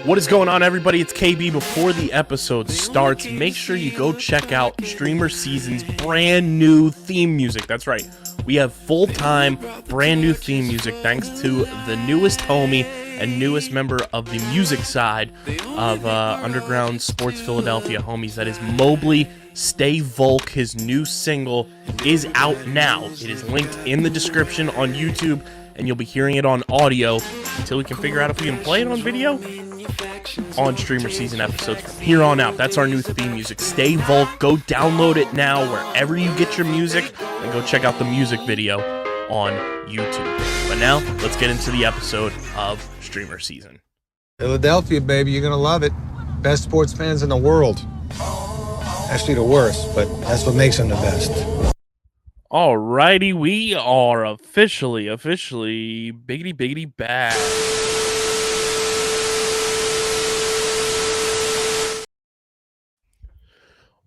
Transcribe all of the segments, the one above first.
What is going on, everybody? It's KB. Before the episode starts, make sure you go check out StreamerSZN's brand new theme music. That's right. We have full-time, brand new theme music thanks to the newest homie and newest member of the music side of Underground Sports Philadelphia homies. That is Mobley. Stay Volk. His new single is out now. It is linked in the description on YouTube, and you'll be hearing it on audio until we can figure out if we can play it on video on StreamerSZN episodes from here on out. That's our new theme music. Stay Volk. Go download it now wherever you get your music, and go check out the music video on YouTube. But now, let's get into the episode of StreamerSZN. Philadelphia, baby, you're gonna love it. Best sports fans in the world. Actually, the worst, but that's what makes them the best. Alrighty, we are officially biggity back.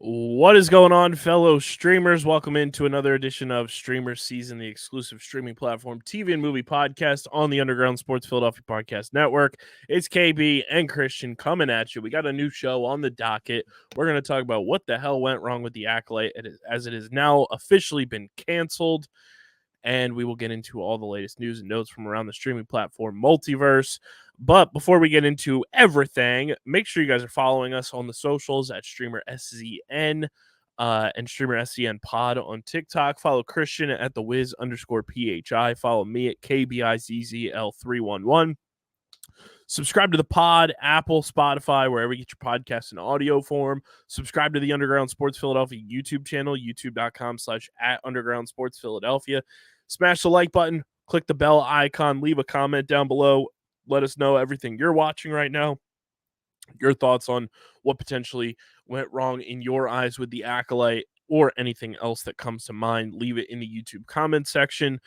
What is going on, fellow streamers? Welcome into another edition of StreamerSZN, the exclusive streaming platform, TV and movie podcast on the Underground Sports Philadelphia Podcast Network. It's KB and Christian coming at you. We got a new show on the docket. We're going to talk about what the hell went wrong with the Acolyte, as it has now officially been canceled. And we will get into all the latest news and notes from around the streaming platform Multiverse. But before we get into everything, make sure you guys are following us on the socials at StreamerSZN and StreamerSZN Pod on TikTok. Follow Christian at the Wiz_PHI. Follow me at KBIZZL311. Subscribe to the pod, Apple, Spotify, wherever you get your podcasts in audio form. Subscribe to the Underground Sports Philadelphia YouTube channel, youtube.com/@UndergroundSportsPhiladelphia. Smash the like button, click the bell icon, leave a comment down below. Let us know everything you're watching right now, your thoughts on what potentially went wrong in your eyes with the Acolyte, or anything else that comes to mind. Leave it in the YouTube comment section.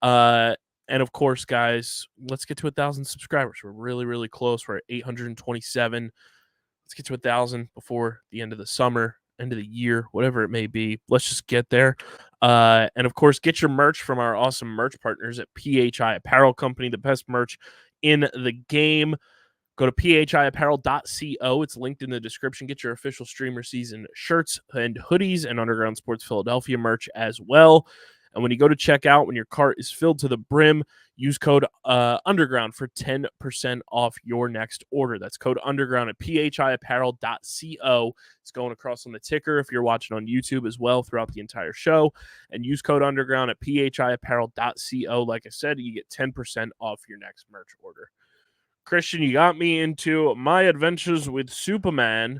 And of course, guys, let's get to 1,000 subscribers. We're really close. We're at 827. Let's get to 1,000 before the end of the summer, end of the year, whatever it may be. Let's just get there. And of course, get your merch from our awesome merch partners at PHI Apparel Company, the best merch in the game. Go to phiapparel.co. It's linked in the description. Get your official StreamerSZN shirts and hoodies and Underground Sports Philadelphia merch as well. And when you go to checkout, when your cart is filled to the brim, use code Underground for 10% off your next order. That's code Underground at phiapparel.co. It's going across on the ticker if you're watching on YouTube as well throughout the entire show. And use code Underground at phiapparel.co. Like I said, you get 10% off your next merch order. Christian, you got me into MyAdventuresWithSuperman.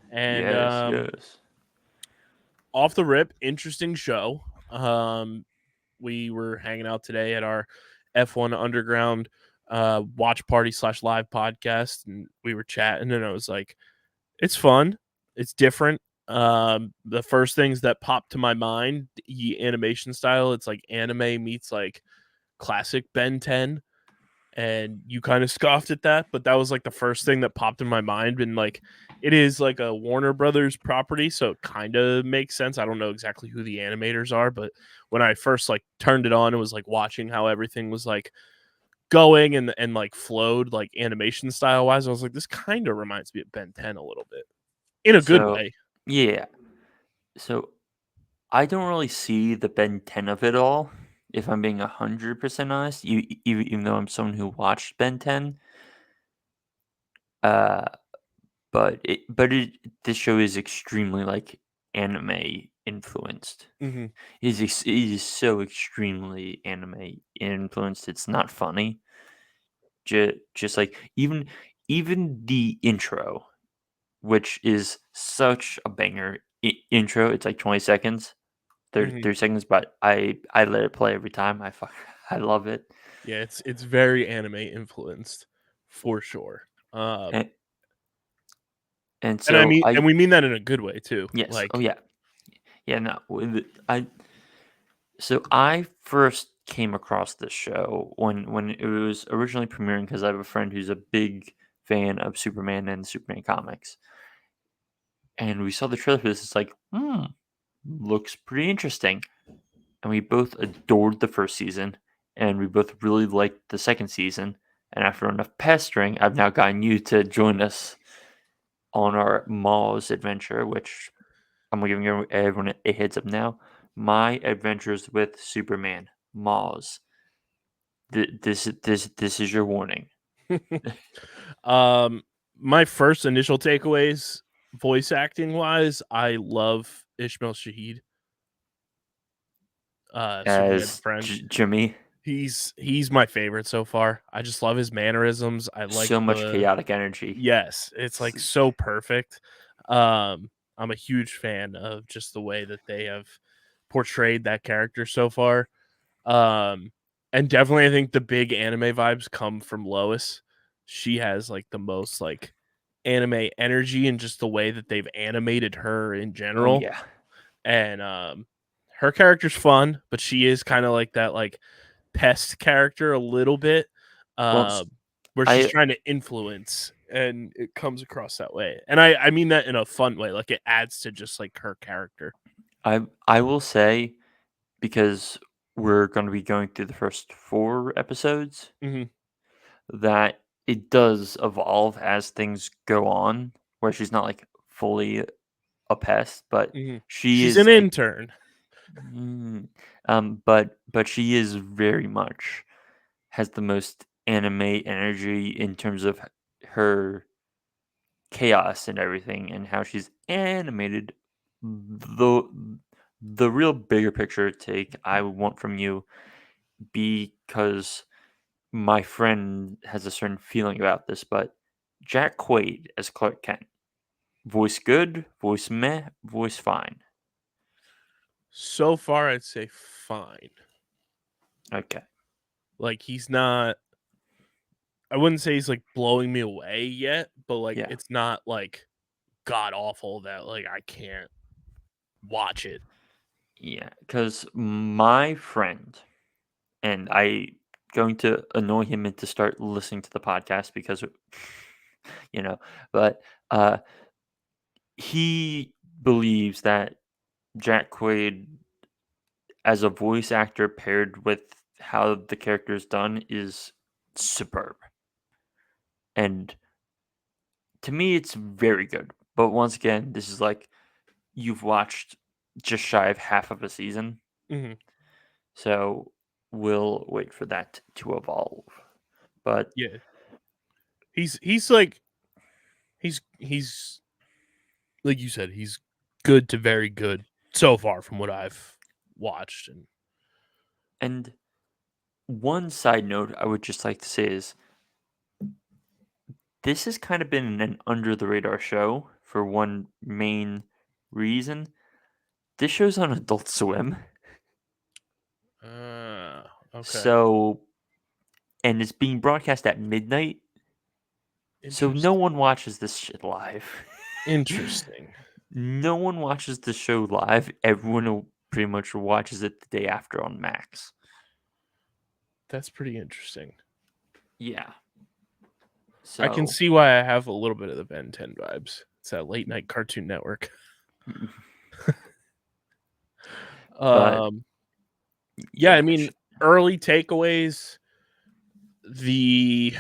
And yes. Off the rip, interesting show. We were hanging out today at our F1 Underground watch party / live podcast, and we were chatting, and I was like, it's fun, it's different. The first things that popped to my mind, the animation style, it's like anime meets like classic Ben 10, and you kind of scoffed at that, but that was like the first thing that popped in my mind. And like, it is like a Warner Brothers property, so it kind of makes sense. I don't know exactly who the animators are, but when I first like turned it on, it was like watching how everything was like going and like flowed like animation style wise. I was like, this kind of reminds me of Ben 10 a little bit, in a good way. Yeah. So I don't really see the Ben 10 of it all, if I'm being 100% honest, even though I'm someone who watched Ben 10. But this show is extremely like anime influenced. Mm-hmm. It is so extremely anime influenced. It's not funny. Just like even the intro, which is such a banger intro. It's like 20 seconds, 30 seconds, but I let it play every time. I love it. Yeah, it's very anime influenced for sure. And so and we mean that in a good way too. Yes. Like, oh yeah. No. So I first came across this show when it was originally premiering, because I have a friend who's a big fan of Superman and Superman comics, and we saw the trailer for this. It's like, looks pretty interesting, and we both adored the first season, and we both really liked the second season. And after enough pestering, I've now gotten you to join us on our Mars adventure, which I'm giving everyone a heads up now. My Adventures with Superman, Mars. This is your warning. My first initial takeaways, voice acting wise, I love Ishmael Shahid. Superman's As friend. Jimmy, He's my favorite so far. I just love his mannerisms. I like so much chaotic energy. yes, it's like so perfect. I'm a huge fan of just the way that they have portrayed that character so far. And definitely I think the big anime vibes come from Lois. She has like the most like anime energy and just the way that they've animated her in Oh general. yeah. And her character's fun, but she is kind of like that like pest character a little bit. Well, Where she's trying to influence, and it comes across that way. And I mean that in a fun way. Like it adds to just like her character. I will say, because we're going to be going through the first 4 episodes, Mhm. that it does evolve as things go on, where she's not like fully a pest, but Mhm. she She's is an like, intern. but she is very much has the most anime energy in terms of her chaos and everything, and how she's animated. The real bigger picture take I want from you, because my friend has a certain feeling about this, but Jack Quaid as Clark Kent, voice good, voice meh, voice fine. So far, I'd say fine. Okay. Like he's not. I wouldn't say he's like blowing me away yet, but like Yeah. it's not like god awful that like I can't watch it. Yeah, because my friend, and I going to annoy him into start listening to the podcast because you know, but he believes that Jack Quaid as a voice actor paired with how the character is done is superb. And to me it's very good. But once again, this is like you've watched just shy of half of a season. Mhm. So we'll wait for that to evolve. But Yeah, he's like he's like you said, he's good to very good so far from what I've watched. and one side note I would just like to say is this has kind of been an under the radar show for one main reason. This show's on Adult Swim. Okay, So, and it's being broadcast at midnight. So no interesting. one watches this shit live. Interesting. No one watches the show live. Everyone pretty much watches it the day after on Max. That's pretty interesting. Yeah. I can So, see why I have a little bit of the Ben 10 vibes. It's that late night Cartoon Network. but Yeah, I yeah, mean, early takeaways. The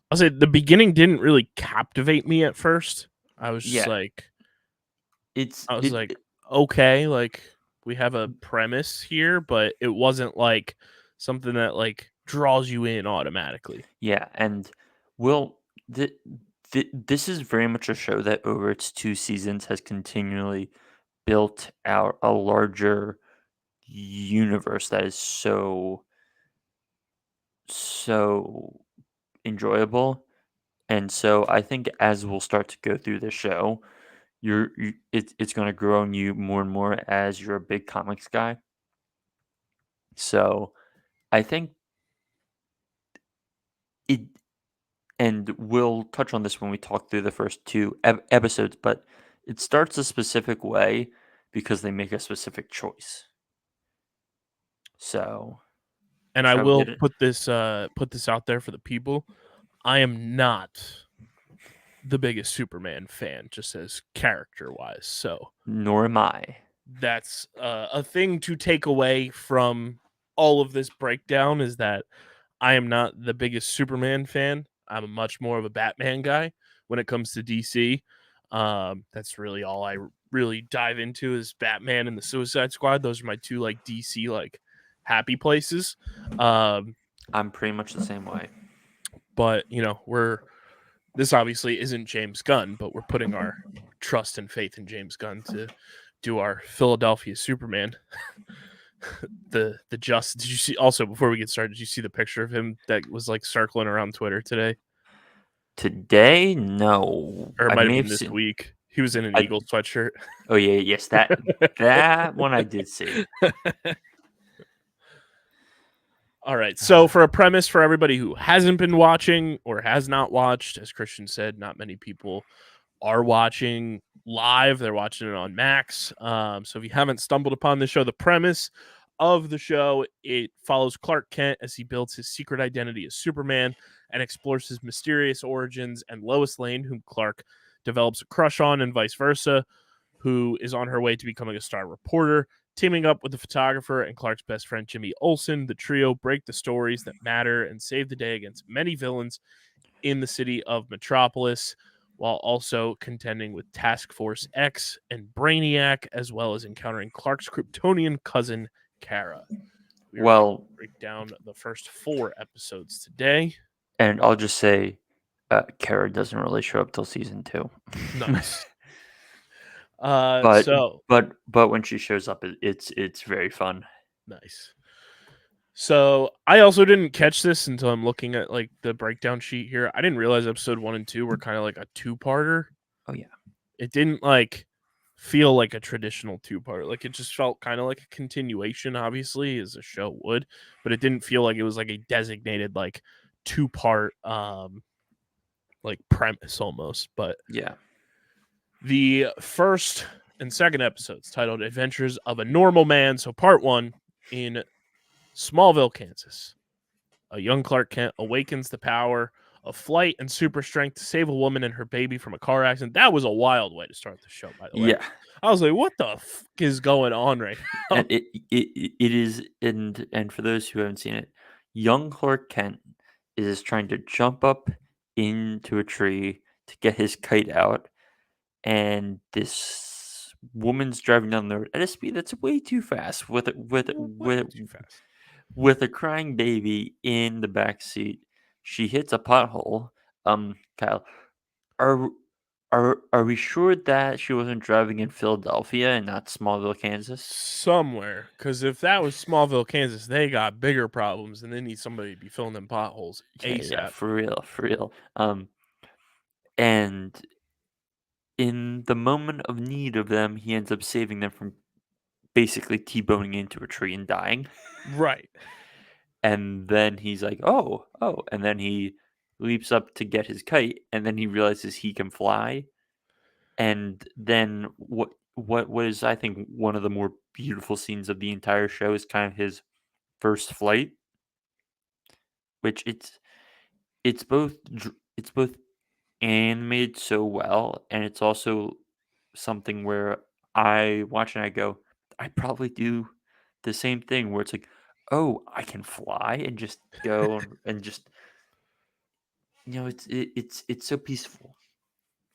I'll say the beginning didn't really captivate me at first. I was just yeah, like, it's I was it, like, it okay, like we have a premise here, but it wasn't like something that like draws you in automatically. yeah, and will this is very much a show that over its 2 seasons has continually built out a larger universe that is so enjoyable. And so I think as we'll start to go through the show, it's going to grow on you more and more as you're a big comics guy. So I think it, and we'll touch on this when we talk through the first 2 episodes, but it starts a specific way because they make a specific choice. So And I shall we will get it? put this out there for the people. I am not the biggest Superman fan, just as character wise. So Nor am I. that's a thing to take away from all of this breakdown is that I am not the biggest Superman fan. I'm much more of a Batman guy when it comes to DC. That's really all I really dive into is Batman and the Suicide Squad. Those are my two like DC like happy places. I'm pretty much the same way. But this obviously isn't James Gunn, but we're putting our trust and faith in James Gunn to do our Philadelphia Superman. Did you see also before we get started, did you see the picture of him that was like circling around Twitter today? Today, no. Or it I might have may been have this seen. week. He was in an Eagle sweatshirt. Oh yeah, yes, that one I did see. All right. So for a premise for everybody who hasn't been watching or has not watched, as Christian said, not many people are watching live. They're watching it on Max. So if you haven't stumbled upon the show, the premise of the show, it follows Clark Kent as he builds his secret identity as Superman and explores his mysterious origins, and Lois Lane, whom Clark develops a crush on, and vice versa, who is on her way to becoming a star reporter. Teaming up with the photographer and Clark's best friend Jimmy Olsen, the trio break the stories that matter and save the day against many villains in the city of Metropolis, while also contending with Task Force X and Brainiac, as well as encountering Clark's Kryptonian cousin, Kara. We are going to break down the first 4 episodes today. And I'll just say, Kara doesn't really show up till season 2. Nice. But when she shows up, it's very fun. Nice. So I also didn't catch this until I'm looking at like the breakdown sheet here. I didn't realize episode 1 and 2 were kind of like a 2-parter. Oh yeah. It didn't like feel like a traditional 2-part. Like it just felt kind of like a continuation, obviously, as a show would, but it didn't feel like it was like a designated like 2-part like premise almost. But yeah. The first and second episodes, titled Adventures of a Normal Man. So part 1, in Smallville, Kansas, a young Clark Kent awakens the power of flight and super strength to save a woman and her baby from a car accident. That was a wild way to start the show, by the way. Yeah. I was like, what the fuck is going on right now? And it is, and for those who haven't seen it, young Clark Kent is trying to jump up into a tree to get his kite out, and this woman's driving down the road at a speed that's way too fast with a crying baby in the back seat. She hits a pothole. Kyle, are we sure that she wasn't driving in Philadelphia and not Smallville, Kansas? Somewhere, because if that was Smallville, Kansas, they got bigger problems, and they need somebody to be filling them potholes ASAP. Yeah, for real. And in the moment of need of them, he ends up saving them from basically T-boning into a tree and dying. Right. And then he's like, oh, and then he leaps up to get his kite, and then he realizes he can fly. And then what was, I think, one of the more beautiful scenes of the entire show is kind of his first flight, which it's both animated so well, and it's also something where I watch and I go, I probably do the same thing where it's like, oh, I can fly and just go and just, it's so peaceful.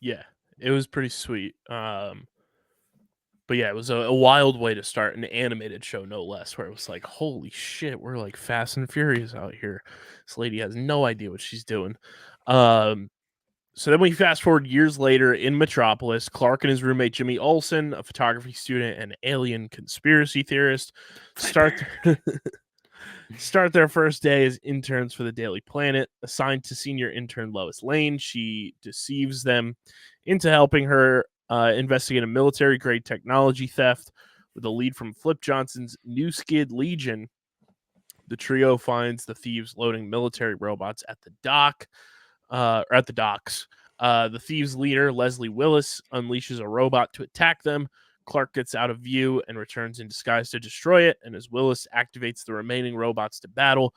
Yeah, it was pretty sweet. But yeah, it was a wild way to start an animated show, no less, where it was like, holy shit, we're like Fast and Furious out here. This lady has no idea what she's doing. So then we fast forward years later in Metropolis. Clark and his roommate Jimmy Olsen, a photography student and alien conspiracy theorist, start their first day as interns for the Daily Planet. Assigned to senior intern Lois Lane, she deceives them into helping her investigate a military-grade technology theft with a lead from Flip Johnson's New Skid Legion. The trio finds the thieves loading military robots at the docks. The thieves' leader, Leslie Willis, unleashes a robot to attack them. Clark gets out of view and returns in disguise to destroy it, and as Willis activates the remaining robots to battle,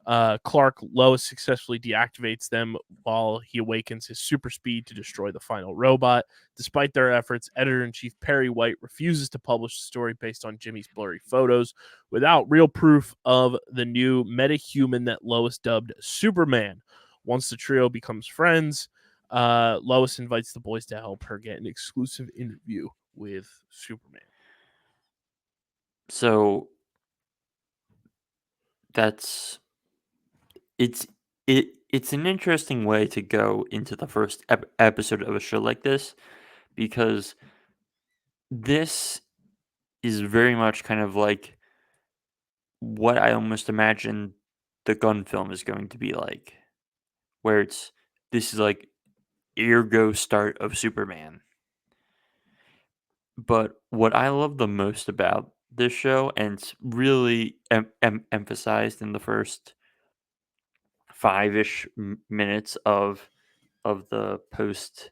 Clark Lois successfully deactivates them while he awakens his super speed to destroy the final robot. Despite their efforts, editor-in-chief Perry White refuses to publish the story based on Jimmy's blurry photos without real proof of the new metahuman that Lois dubbed Superman. Once the trio becomes friends, Lois invites the boys to help her get an exclusive interview with Superman. So that's it's an interesting way to go into the first episode of a show like this, because this is very much kind of like what I almost imagine the gun film is going to be like, where this is like ergo start of Superman. But what I love the most about this show, and it's really emphasized in the first 5-ish minutes of the post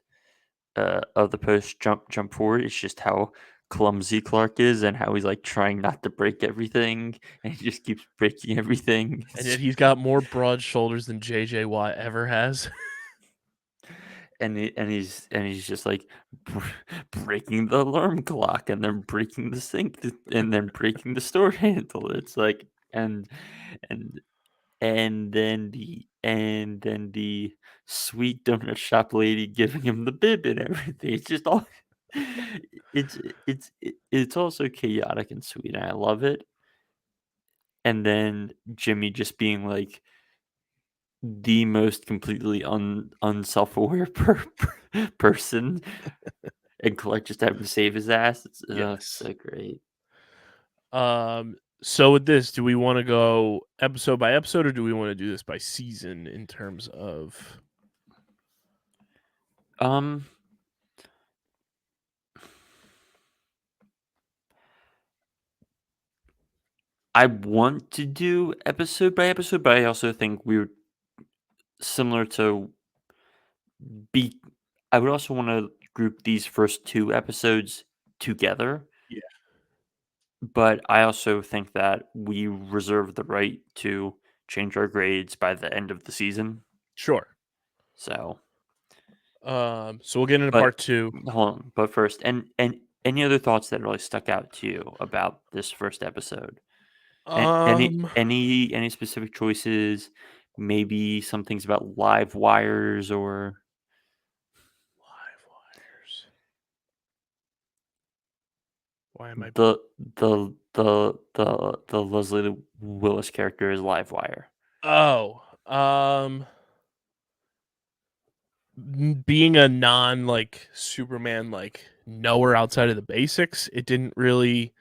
jump forward, it's just how clumsy Clark is and how he's like trying not to break everything, and he just keeps breaking everything. And yet he's got more broad shoulders than JJ Watt ever has. He's just like breaking the alarm clock, and then breaking the sink, and then breaking the store handle. It's like, and and and then the sweet donut shop lady giving him the bib and everything. It's just all it's also chaotic and sweet, and I love it. And then Jimmy just being like the most completely unself-aware person, and Clark just having to save his ass. It's Yes. so great. So with this, do we want to go episode by episode, or do we want to do this by season in terms of? I want to do episode by episode, but I also think we're similar to be. I would also want to group these first 2 episodes together. Yeah. But I also think that we reserve the right to change our grades by the end of the season. Sure. So, So we'll get into but part 2. hold on. But first, and any other thoughts that really stuck out to you about this first episode? Any specific choices? Maybe some things about live wires or Live wires. Why am I? the Leslie Willis character is live wire. Oh, being a non like Superman like knower outside of the basics, it didn't really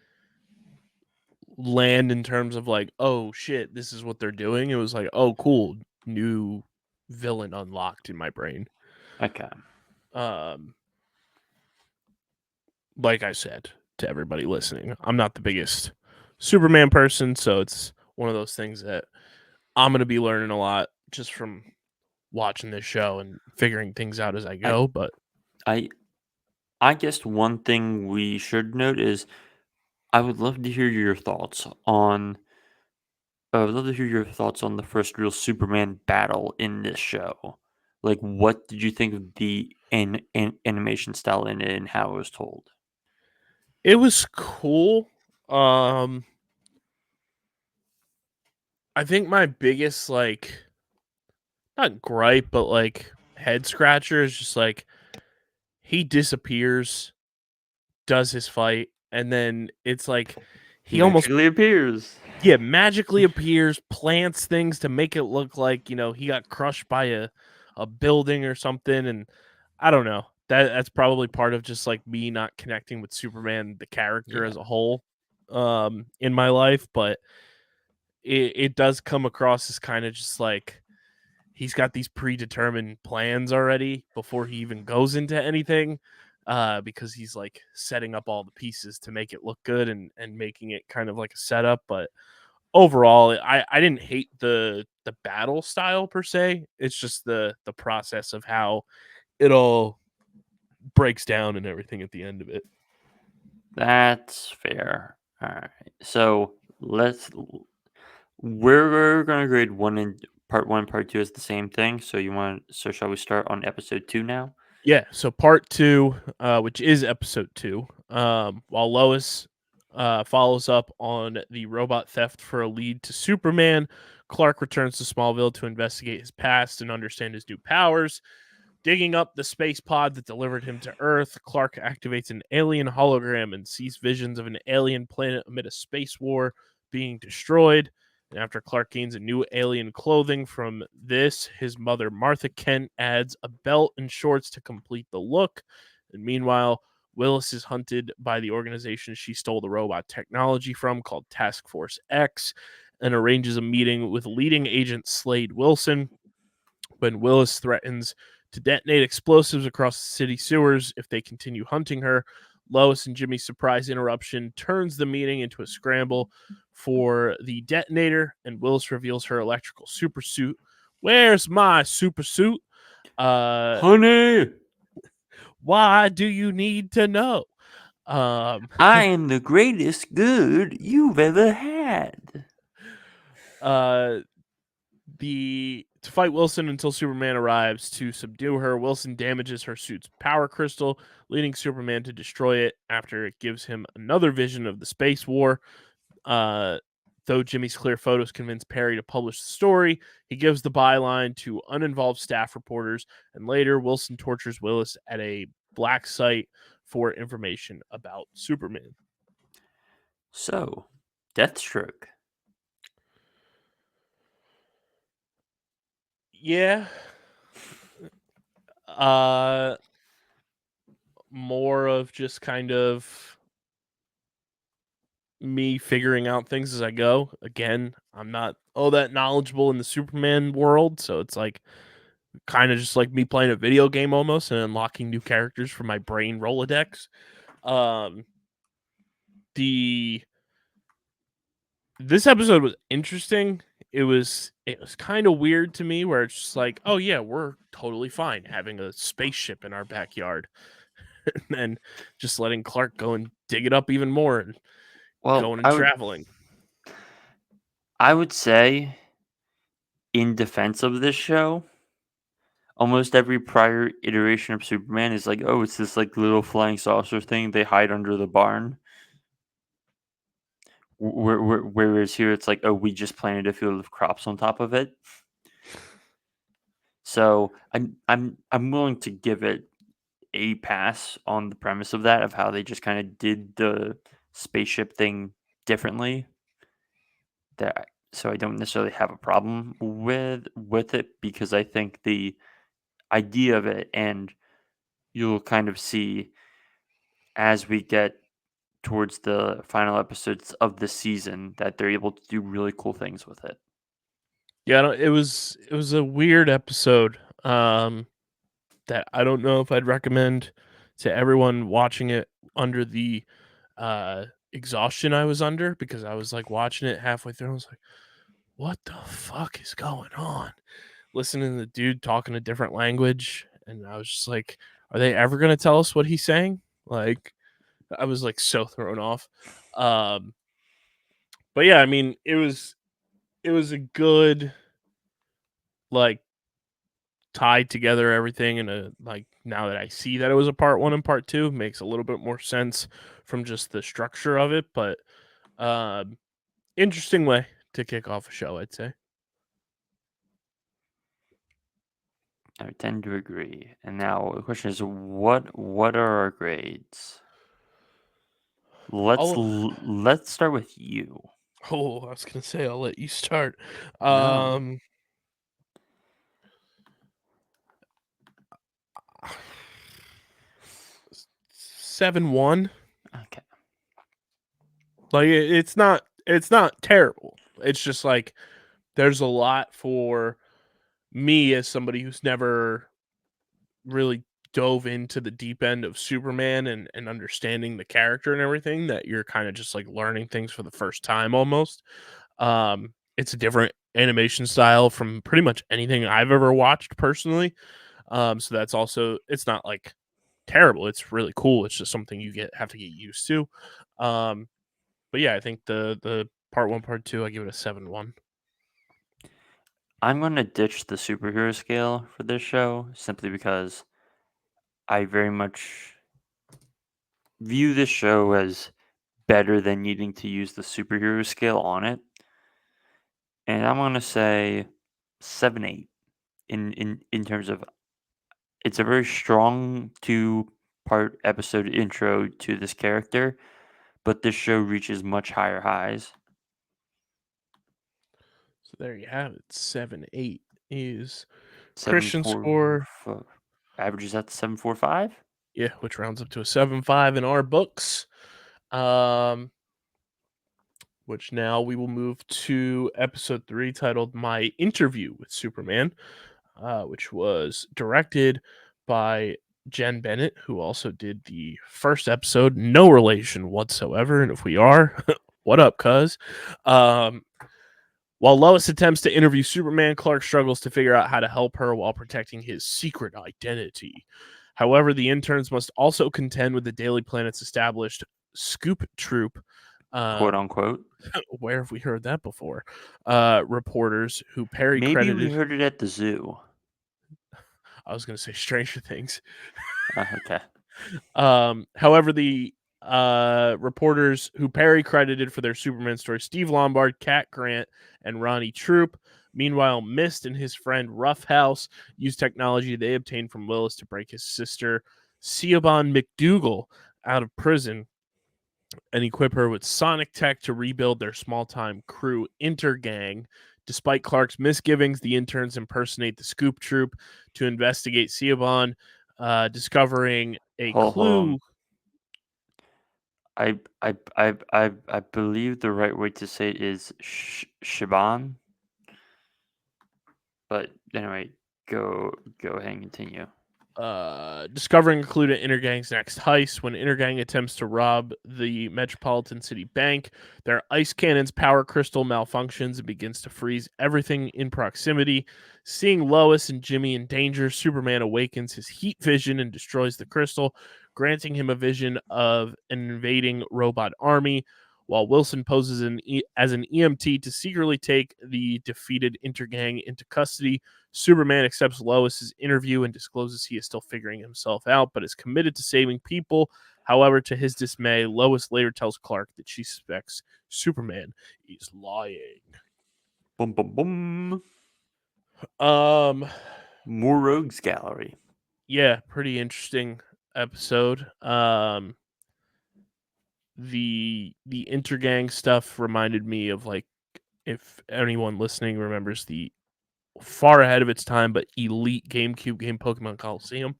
land in terms of like, oh shit, this is what they're doing. It was like, oh cool, new villain unlocked in my brain. Okay. Like I said to everybody listening, I'm not the biggest Superman person, so it's one of those things that I'm gonna be learning a lot just from watching this show and figuring things out as I go. But I guess one thing we should note is I would love to hear your thoughts on. I would love to hear your thoughts on the first real Superman battle in this show. Like, what did you think of the animation style in it and how it was told? it was cool. I think my biggest like not gripe, but like head scratcher is just like he disappears, does his fight, and then it's like he almost magically appears. magically appears, plants things to make it look like, he got crushed by a building or something. And I don't know. That's probably part of just like me not connecting with Superman, the character as a whole, in my life. But it does come across as kind of just like he's got these predetermined plans already before he even goes into anything, because he's like setting up all the pieces to make it look good and making it kind of like a setup. But overall, I didn't hate the battle style per se. It's just the process of how it all breaks down and everything at the end of it. That's fair. All right. So We're gonna grade part 1 and part 2 as the same thing. So shall we start on episode 2 now? Yeah, so part 2, which is episode 2, while Lois follows up on the robot theft for a lead to Superman, Clark returns to Smallville to investigate his past and understand his new powers. Digging up the space pod that delivered him to Earth, Clark activates an alien hologram and sees visions of an alien planet amid a space war being destroyed. And after Clark gains a new alien clothing from this, his mother, Martha Kent, adds a belt and shorts to complete the look. And meanwhile, Willis is hunted by the organization she stole the robot technology from, called Task Force X, and arranges a meeting with leading agent Slade Wilson. When Willis threatens to detonate explosives across the city sewers if they continue hunting her, Lois and Jimmy's surprise interruption turns the meeting into a scramble for the detonator, and Willis reveals her electrical super suit. Where's my super suit? Honey, Why do you need to know? I am the greatest good you've ever had. To fight Wilson until Superman arrives to subdue her, Wilson damages her suit's power crystal, leading Superman to destroy it after it gives him another vision of the space war. Though Jimmy's clear photos convince Perry to publish the story, he gives the byline to uninvolved staff reporters, and later Wilson tortures Willis at a black site for information about Superman. So, Deathstroke. Yeah. More of just kind of me figuring out things as I go. Again, I'm not all that knowledgeable in the Superman world, so it's like kind of just like me playing a video game almost and unlocking new characters from my brain Rolodex. This episode was interesting. It was kind of weird to me where it's just like, oh yeah, we're totally fine having a spaceship in our backyard. And then just letting Clark go and dig it up even more and going and traveling. I would say, in defense of this show, almost every prior iteration of Superman is like, oh, it's this like little flying saucer thing they hide under the barn. Whereas here it's like, oh, we just planted a field of crops on top of it. So I'm willing to give it a pass on the premise of that, of how they just kind of did the spaceship thing differently. So I don't necessarily have a problem with it, because I think the idea of it, and you'll kind of see as we get towards the final episodes of the season, that they're able to do really cool things with it. Yeah, it was a weird episode that I don't know if I'd recommend to everyone watching it under the exhaustion I was under, because I was like watching it halfway through. I was like, what the fuck is going on? Listening to the dude talking a different language. And I was just like, are they ever going to tell us what he's saying? Like, I was like so thrown off. But yeah, I mean, it was a good, like, tied together everything, and like, now that I see that it was a part 1 and part 2, makes a little bit more sense from just the structure of it. But interesting way to kick off a show, I'd say. I tend to agree. And now the question is, what are our grades? Let's start with you. Oh, I was gonna say I'll let you start. No. 7-1. Okay. Like, it's not terrible. It's just like there's a lot for me as somebody who's never really dove into the deep end of Superman and understanding the character and everything, that you're kind of just like learning things for the first time almost. It's a different animation style from pretty much anything I've ever watched personally. So that's also, it's not like terrible. It's really cool. It's just something you have to get used to. But yeah, I think the part 1, part 2, I give it a 7-1. I'm going to ditch the superhero scale for this show simply because I very much view this show as better than needing to use the superhero scale on it. And I'm going to say 7-8 in terms of it's a very strong 2-part episode intro to this character, but this show reaches much higher highs. So there you have it. 7-8 is 7 Christian 4 score. averages at 7.45. Yeah, which rounds up to a 7.5 in our books. Which now we will move to episode 3 titled My Interview with Superman, which was directed by Jen Bennett, who also did the first episode. No relation whatsoever. And if we are, what up, cuz? While Lois attempts to interview Superman, Clark struggles to figure out how to help her while protecting his secret identity. However, the interns must also contend with the Daily Planet's established Scoop Troop. Quote unquote. Where have we heard that before? Reporters who Perry Maybe credited. we heard it at the zoo. I was going to say Stranger Things. Okay. However, the reporters who Perry credited for their Superman story, Steve Lombard, Cat Grant, and Ronnie Troop. Meanwhile, Mist and his friend Roughhouse use technology they obtained from Willis to break his sister, Siobhan McDougal, out of prison and equip her with sonic tech to rebuild their small-time crew Intergang. Despite Clark's misgivings, the interns impersonate the Scoop Troop to investigate Siobhan, discovering a clue. I believe the right way to say it is Shaban. But anyway, go ahead and continue. Discovering a clue to Intergang's next heist. When Intergang attempts to rob the Metropolitan City Bank, their ice cannon's power crystal malfunctions and begins to freeze everything in proximity. Seeing Lois and Jimmy in danger, Superman awakens his heat vision and destroys the crystal, granting him a vision of an invading robot army, while Wilson poses as an EMT to secretly take the defeated Intergang into custody. Superman accepts Lois's interview and discloses he is still figuring himself out, but is committed to saving people. However, to his dismay, Lois later tells Clark that she suspects Superman is lying. Boom, boom, boom. More Rogues Gallery. Yeah, pretty interesting episode. The Intergang stuff reminded me of, like, if anyone listening remembers the far ahead of its time but elite GameCube game Pokemon Coliseum.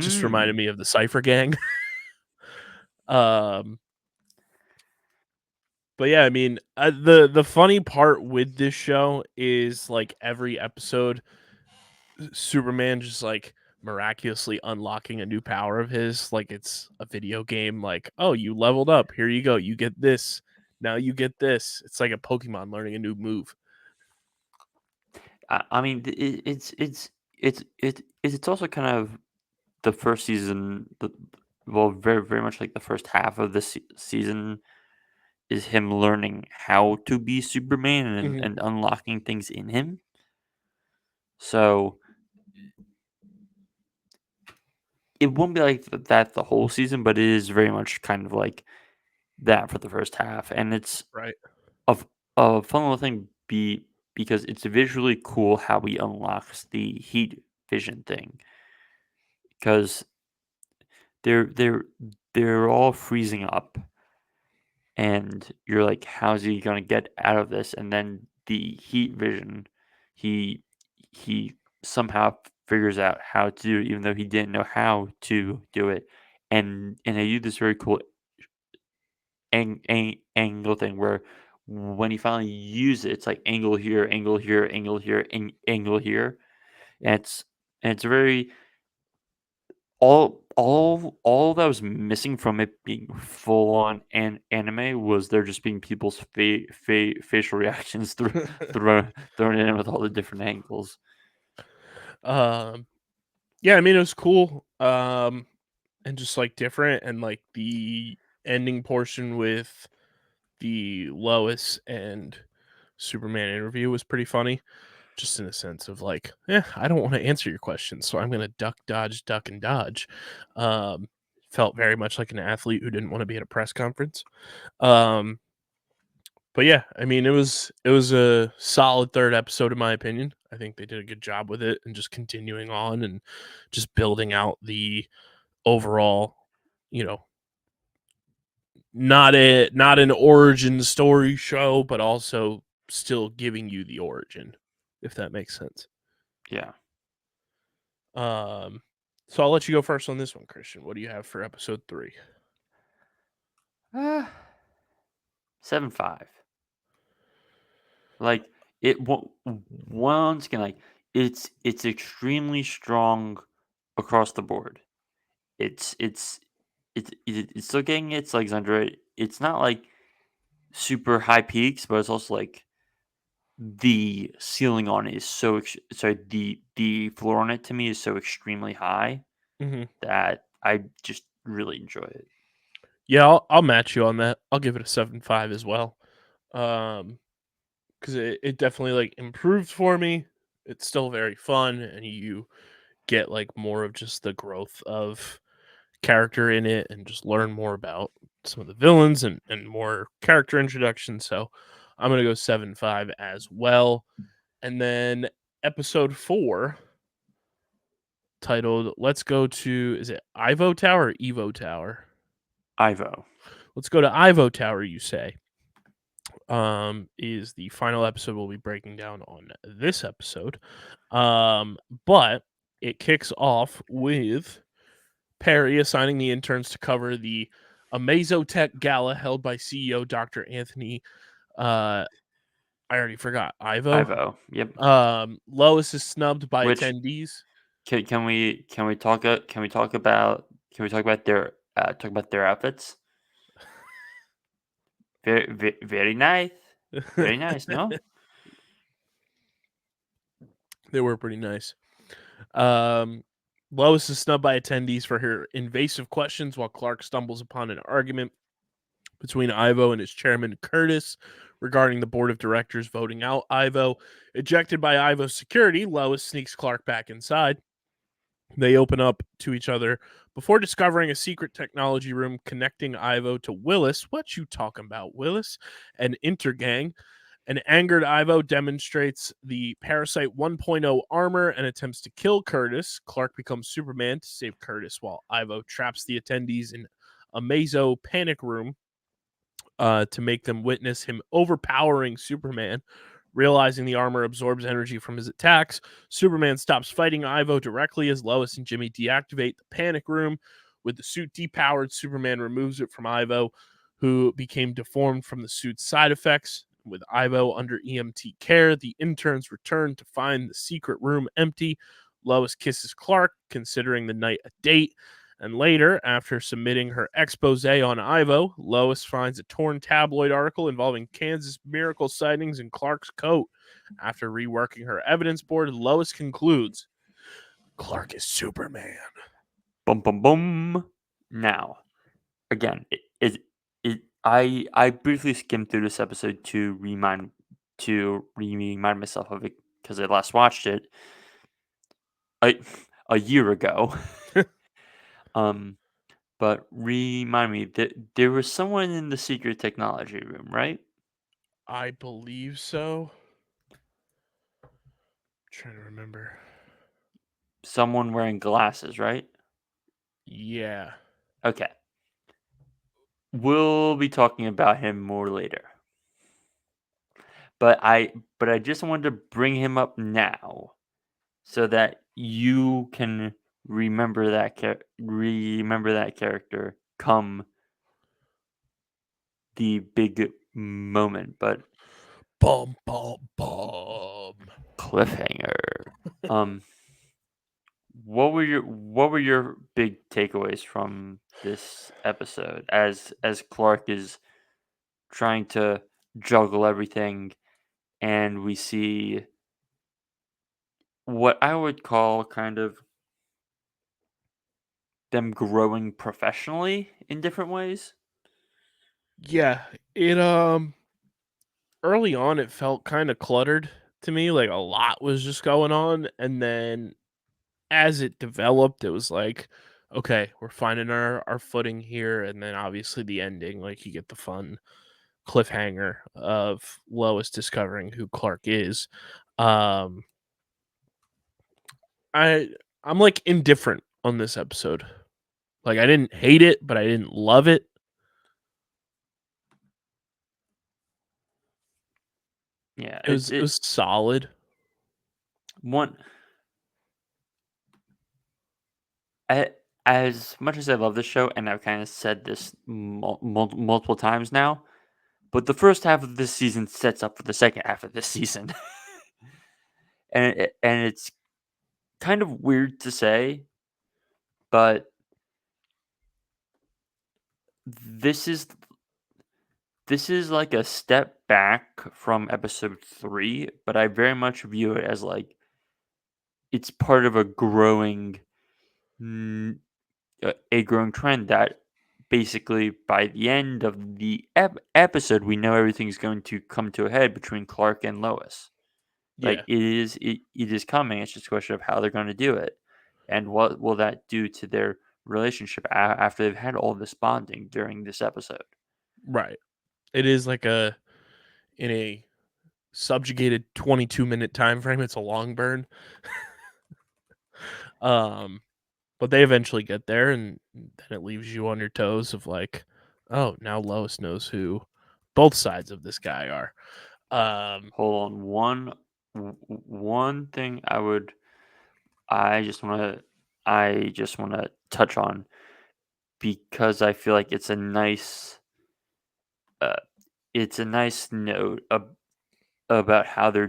Just reminded me of the Cypher Gang. But yeah, I mean, the funny part with this show is, like, every episode, Superman just, like, miraculously unlocking a new power of his, like it's a video game. Like, oh, you leveled up, here you go, you get this, now you get this. It's like a Pokemon learning a new move. I mean, it's also kind of the first season. Very very much like the first half of this season is him learning how to be Superman and unlocking things in him. So it won't be like that the whole season, but it is very much kind of like that for the first half, and it's Right. a fun little thing because it's visually cool how he unlocks the heat vision thing because they're all freezing up, and you're like, how's he gonna get out of this? And then the heat vision, he somehow figures out how to do it, even though he didn't know how to do it, and they do this very cool angle thing where when he finally uses it, it's like angle here, angle here, angle here, angle here, and it's very all that was missing from it being full on anime was there just being people's facial reactions thrown in with all the different angles. Yeah, I mean, it was cool. And just, like, different, and, like, the ending portion with the Lois and Superman interview was pretty funny, just in a sense of like, I don't want to answer your questions, so I'm going to duck, duck, and dodge. Felt very much like an athlete who didn't want to be at a press conference. But yeah, I mean, it was a solid third episode in my opinion. I think they did a good job with it and just continuing on and just building out the overall, you know, not an origin story show, but also still giving you the origin, if that makes sense. Yeah. So I'll let you go first on this one, Christian. What do you have for episode 3? 7.5. Like it once again, like it's extremely strong across the board. It's still getting its legs under it. It's not like super high peaks, but it's also like the ceiling on it is so sorry, the floor on it to me is so extremely high Mm-hmm. that I just really enjoy it. Yeah, I'll match you on that. I'll give it a 7.5 as well. Because it definitely like improved for me. It's still very fun, and you get like more of just the growth of character in it, and just learn more about some of the villains and more character introduction. So I'm gonna go 7.5 as well. And then episode 4, titled "Let's Go to," is it Ivo Tower or Evo Tower? Ivo. Let's go to Ivo Tower, you say. Is the final episode we'll be breaking down on this episode. But it kicks off with Perry assigning the interns to cover the Amazotech Gala held by CEO Dr. Anthony. I already forgot. Ivo. Ivo. Yep. Lois is snubbed by Which attendees. can we talk about their outfits? Very nice. Very nice, no? They were pretty nice. Lois is snubbed by attendees for her invasive questions while Clark stumbles upon an argument between Ivo and his chairman Curtis regarding the board of directors voting out Ivo. Ejected by Ivo's security, Lois sneaks Clark back inside. They open up to each other before discovering a secret technology room connecting Ivo to Willis. What you talking about, Willis? An intergang. An angered Ivo demonstrates the Parasite 1.0 armor and attempts to kill Curtis. Clark becomes Superman to save Curtis, while Ivo traps the attendees in a Mazo panic room to make them witness him overpowering Superman. Realizing the armor absorbs energy from his attacks, Superman stops fighting Ivo directly as Lois and Jimmy deactivate the panic room. With the suit depowered, Superman removes it from Ivo, who became deformed from the suit's side effects. With Ivo under EMT care, the interns return to find the secret room empty. Lois kisses Clark, considering the night a date. And later, after submitting her expose on Ivo, Lois finds a torn tabloid article involving Kansas miracle sightings in Clark's coat. After reworking her evidence board, Lois concludes Clark is Superman. Boom, boom, boom. Now, again, I briefly skimmed through this episode to remind myself of it because I last watched it a year ago. But remind me that there was someone in the secret technology room, right? I believe so. I'm trying to remember. Someone wearing glasses, right? Yeah. Okay. We'll be talking about him more later. But I just wanted to bring him up now so that you can remember that character come the big moment. But Bum, bum, bum. cliffhanger. What were your big takeaways from this episode as Clark is trying to juggle everything and we see what I would call kind of them growing professionally in different ways? Yeah. It early on it felt kind of cluttered to me, like a lot was just going on, and then as it developed, it was like, okay, we're finding our footing here, and then obviously the ending, like you get the fun cliffhanger of Lois discovering who Clark is. Um, I I'm like indifferent on this episode. Like I didn't hate it, but I didn't love it. Yeah, It was solid. one a as much as I love this show, and I've kind of said this multiple times now, but the first half of this season sets up for the second half of this season, and it's kind of weird to say, but this is this is like a step back from episode 3, but I very much view it as like it's part of a growing a growing trend that basically by the end of the episode we know everything's going to come to a head between Clark and Lois. Like Yeah, it is coming. It's just a question of how they're going to do it, and what will that do to their relationship after they've had all this bonding during this episode. right. It is like a in a subjugated 22-minute time frame. It's a long burn. Um, but they eventually get there, and then it leaves you on your toes of like, oh, now Lois knows who both sides of this guy are. Hold on, one thing I just want to touch on because I feel like uh, it's a nice note about how they're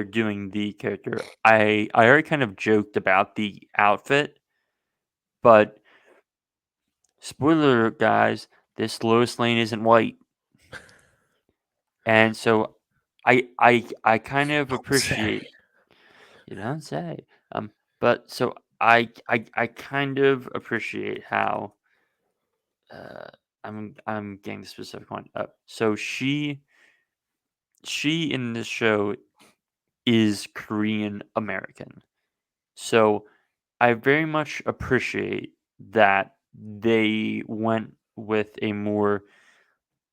doing the character. I already kind of joked about the outfit, but spoiler alert, guys, this Lois Lane isn't white, and so I kind of Don't say. appreciate. You don't say. But so I kind of appreciate how uh I'm getting the specific one up. So she in this show is Korean American. So I very much appreciate that they went with a more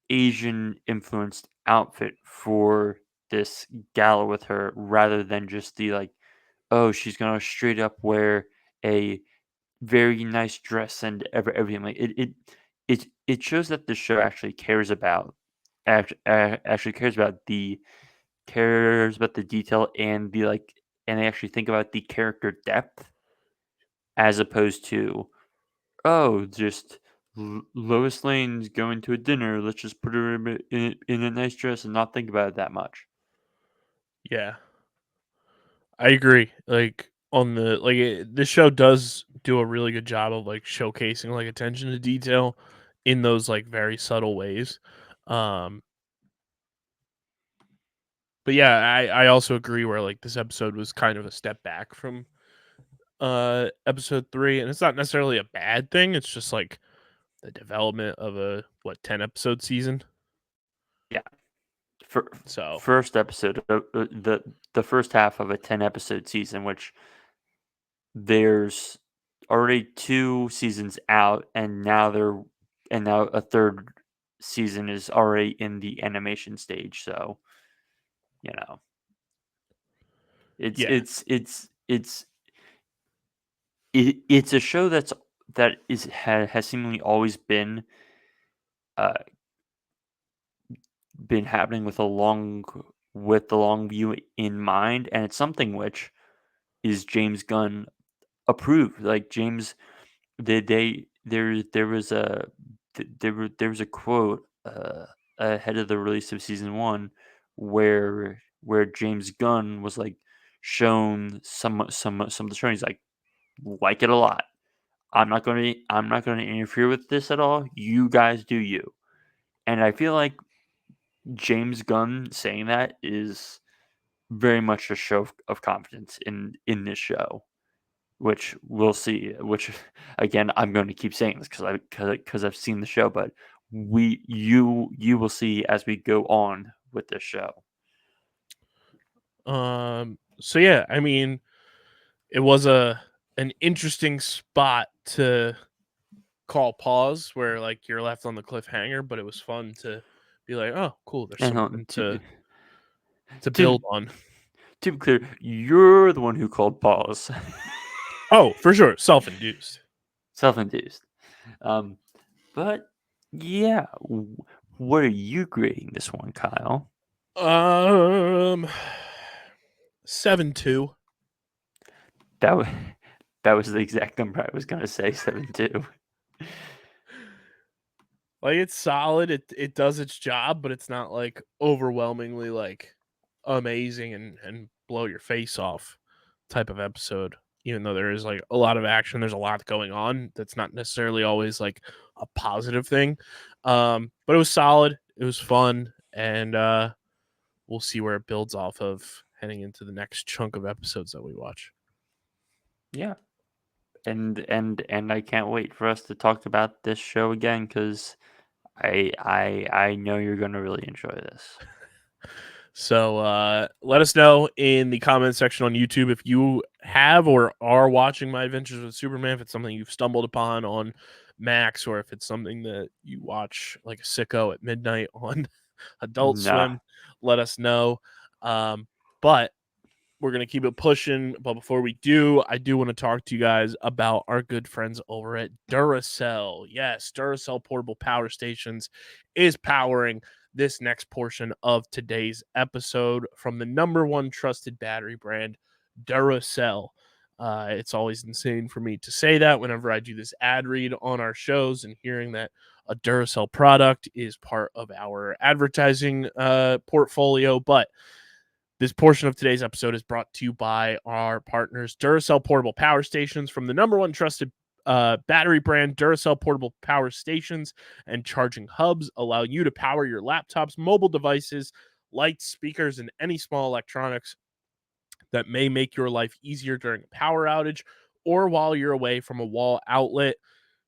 Asian influenced outfit for this gala with her rather than just the like, oh, she's gonna straight up wear a very nice dress and everything. Like it shows that the show actually cares about actually cares about the detail and the like, and they actually think about the character depth as opposed to, oh, just Lois Lane's going to a dinner. Let's just put her in a nice dress and not think about it that much. Yeah, I agree. Like on the this show does do a really good job of like showcasing like attention to detail in those like very subtle ways. Um, but yeah, I also agree where like this episode was kind of a step back from episode 3, and it's not necessarily a bad thing. It's just like the development of a 10 episode season. Yeah, for So first episode of the first half of a 10 episode season, which there's already 2 seasons out, and now a third season is already in the animation stage. So you know, it's yeah, it's it's it's it's a show that has seemingly always uh been happening with the long view in mind, and it's something which is James Gunn approved. Like James, there was there was a quote ahead of the release of season 1 where James Gunn was like shown some of the show. He's like it a lot. I'm not going to interfere with this at all. You guys do you. And I feel like James Gunn saying that is very much a show of confidence in this show, which we'll see. Which again, I'm going to keep saying this because I've seen the show, but you will see as we go on with this show. So yeah, I mean, it was an interesting spot to call pause where like you're left on the cliffhanger, but it was fun to be like, oh, cool, there's And something to to build on. to be clear, you're the one who called pause. Oh, for sure, self-induced. Self-induced. But yeah, what are you grading this one, Kyle? 7.2. That was the exact number I was gonna say, 7.2. Like it's solid. It does its job, but it's not like overwhelmingly like amazing and blow your face off type of episode. Even though there is like a lot of action, there's a lot going on. That's not necessarily always like a positive thing. But it was solid. It was fun, and we'll see where it builds off of heading into the next chunk of episodes that we watch. Yeah, and I can't wait for us to talk about this show again because I know you're gonna really enjoy this. So let us know in the comment section on YouTube if you have or are watching My Adventures with Superman, if it's something you've stumbled upon on Max, or if it's something that you watch like a sicko at midnight on Adult Swim. Let us know. But we're going to keep it pushing. But before we do, I do want to talk to you guys about our good friends over at Duracell. Yes, Duracell Portable Power Stations is powering this next portion of today's episode from the #1 trusted battery brand, Duracell. It's always insane for me to say that whenever I do this ad read on our shows, and hearing that a Duracell product is part of our advertising portfolio. But this portion of today's episode is brought to you by our partners, Duracell Portable Power Stations. From the #1 trusted battery brand, Duracell Portable Power Stations and charging hubs allow you to power your laptops, mobile devices, lights, speakers, and any small electronics that may make your life easier during a power outage or while you're away from a wall outlet.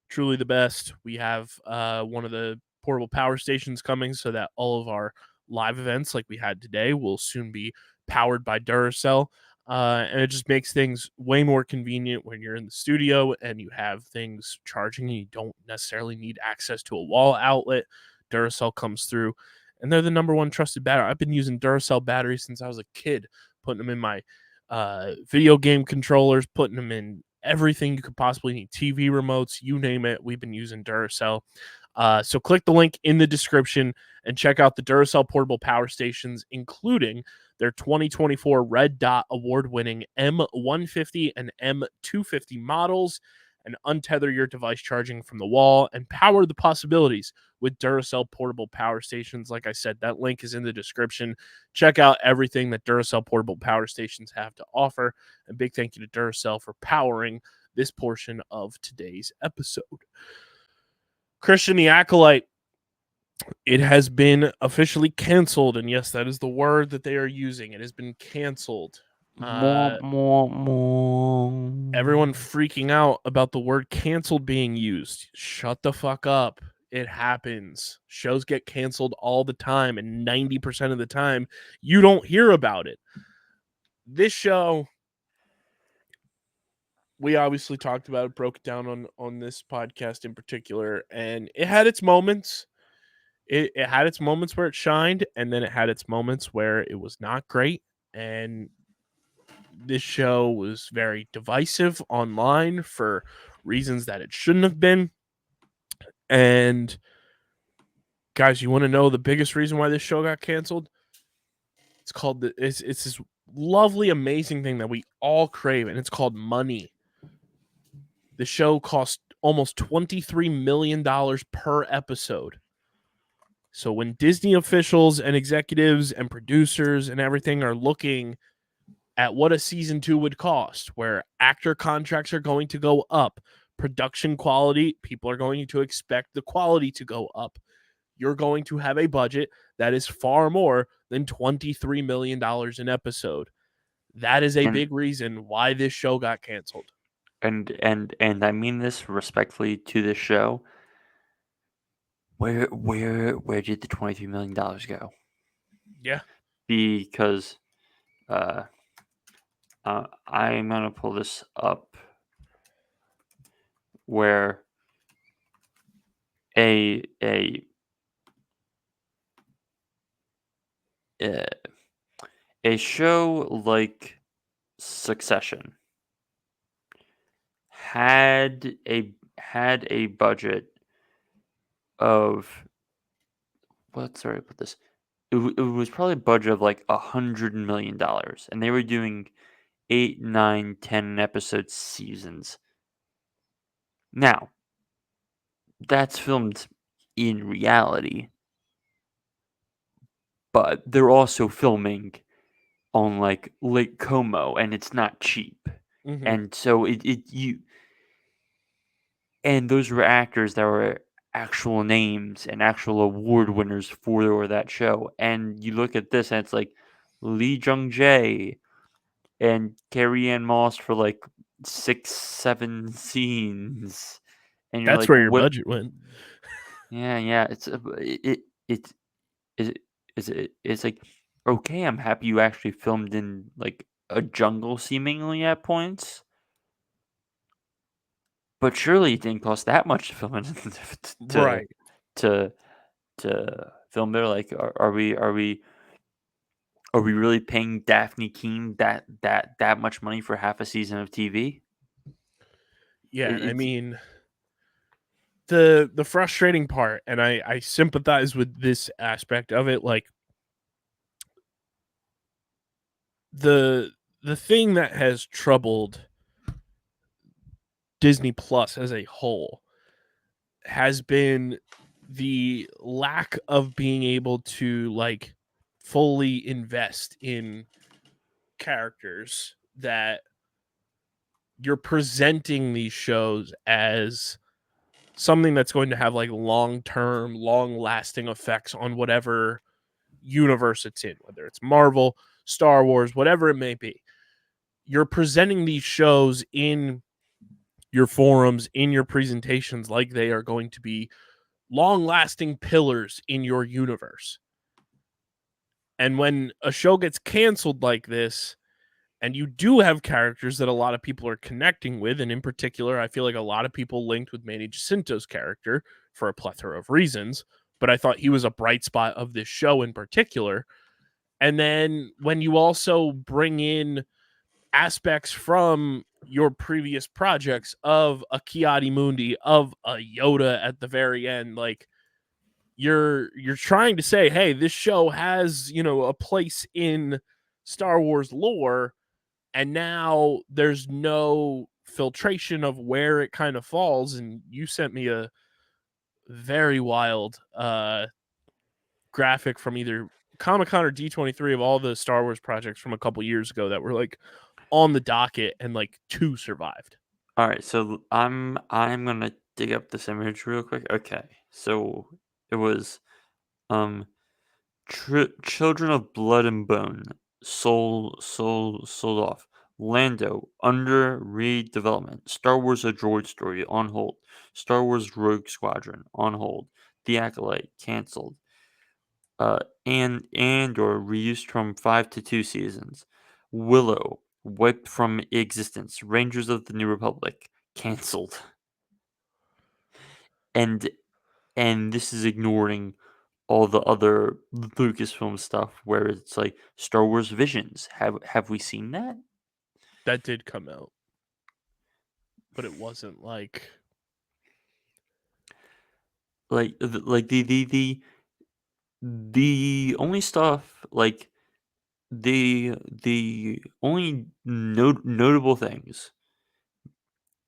Truly the best. We have one of the portable power stations coming so that all of our live events like we had today will soon be powered by Duracell. And it just makes things way more convenient when you're in the studio and you have things charging and you don't necessarily need access to a wall outlet. Duracell comes through, and they're the #1 trusted battery. I've been using Duracell batteries since I was a kid, putting them in my video game controllers, putting them in everything you could possibly need, TV remotes, you name it. We've been using Duracell. So click the link in the description and check out the Duracell portable power stations, including their 2024 Red Dot award-winning M150 and M250 models, and untether your device charging from the wall and power the possibilities with Duracell portable power stations. Like I said, that link is in the description. Check out everything that Duracell portable power stations have to offer. And big thank you to Duracell for powering this portion of today's episode. Christian, the Acolyte, it has been officially canceled. And yes, that is the word that they are using. It has been canceled. Everyone freaking out about the word canceled being used. Shut the fuck up. It happens. Shows get canceled all the time, and 90% of the time, you don't hear about it. This show, we obviously talked about it, broke it down on this podcast in particular, and it had its moments. It had its moments where it shined, and then it had its moments where it was not great. And this show was very divisive online for reasons that it shouldn't have been. And guys, you want to know the biggest reason why this show got canceled? It's called it's this lovely, amazing thing that we all crave, and it's called money. The show cost almost $23 million per episode. So when Disney officials and executives and producers and everything are looking at what a season 2 would cost, where actor contracts are going to go up, production quality, people are going to expect the quality to go up. You're going to have a budget that is far more than $23 million an episode. That is a big reason why this show got canceled. And I mean this respectfully to this show. where did the $23 million go? Yeah. Because I'm gonna pull this up where a uh, a show like Succession had a budget of what's the right put this? It was probably a budget of like $100 million, and they were doing 8, 9, 10 episode seasons. Now, that's filmed in reality, but they're also filming on like Lake Como, and it's not cheap. Mm-hmm. And so and those were actors that were actual names and actual award winners for that show. And you look at this, and it's like Lee Jung Jae and Carrie Ann Moss for like 6, 7 scenes, and you're That's like, where your what? budget went. Yeah. It's it's like, okay, I'm happy you actually filmed in like a jungle seemingly at points, but surely it didn't cost that much to film it to Right. to to film there. Like, are we really paying Daphne Keene that much money for half a season of TV? Yeah. It, And I it's mean, the frustrating part, and I sympathize with this aspect of it, like the the thing that has troubled Disney Plus as a whole has been the lack of being able to like fully invest in characters that you're presenting these shows as something that's going to have like long-term, long-lasting effects on whatever universe it's in, whether it's Marvel, Star Wars, whatever it may be. You're presenting these shows in your forums, in your presentations, like they are going to be long-lasting pillars in your universe. And when a show gets canceled like this, and you do have characters that a lot of people are connecting with, and in particular, I feel like a lot of people linked with Manny Jacinto's character for a plethora of reasons, but I thought he was a bright spot of this show in particular. And then when you also bring in aspects from your previous projects of a Ki-Adi-Mundi, of a Yoda at the very end, like you're trying to say, hey, this show has, a place in Star Wars lore, and now there's no filtration of where it kind of falls. And you sent me a very wild graphic from either Comic-Con or D23 of all the Star Wars projects from a couple years ago that were like on the docket, and like 2 survived. all right. So I'm gonna dig up this image real quick. Okay, so it was um Children of Blood and Bone, sold off. Lando under redevelopment. Star Wars: A Droid Story on hold. Star Wars: Rogue Squadron on hold. The Acolyte canceled. And or reused from 5 to 2 seasons. Willow wiped from existence. Rangers of the New Republic canceled. And this is ignoring all the other Lucasfilm stuff where it's like Star Wars Visions. Have we seen that? That did come out, but it wasn't like Like the only stuff like the only notable things: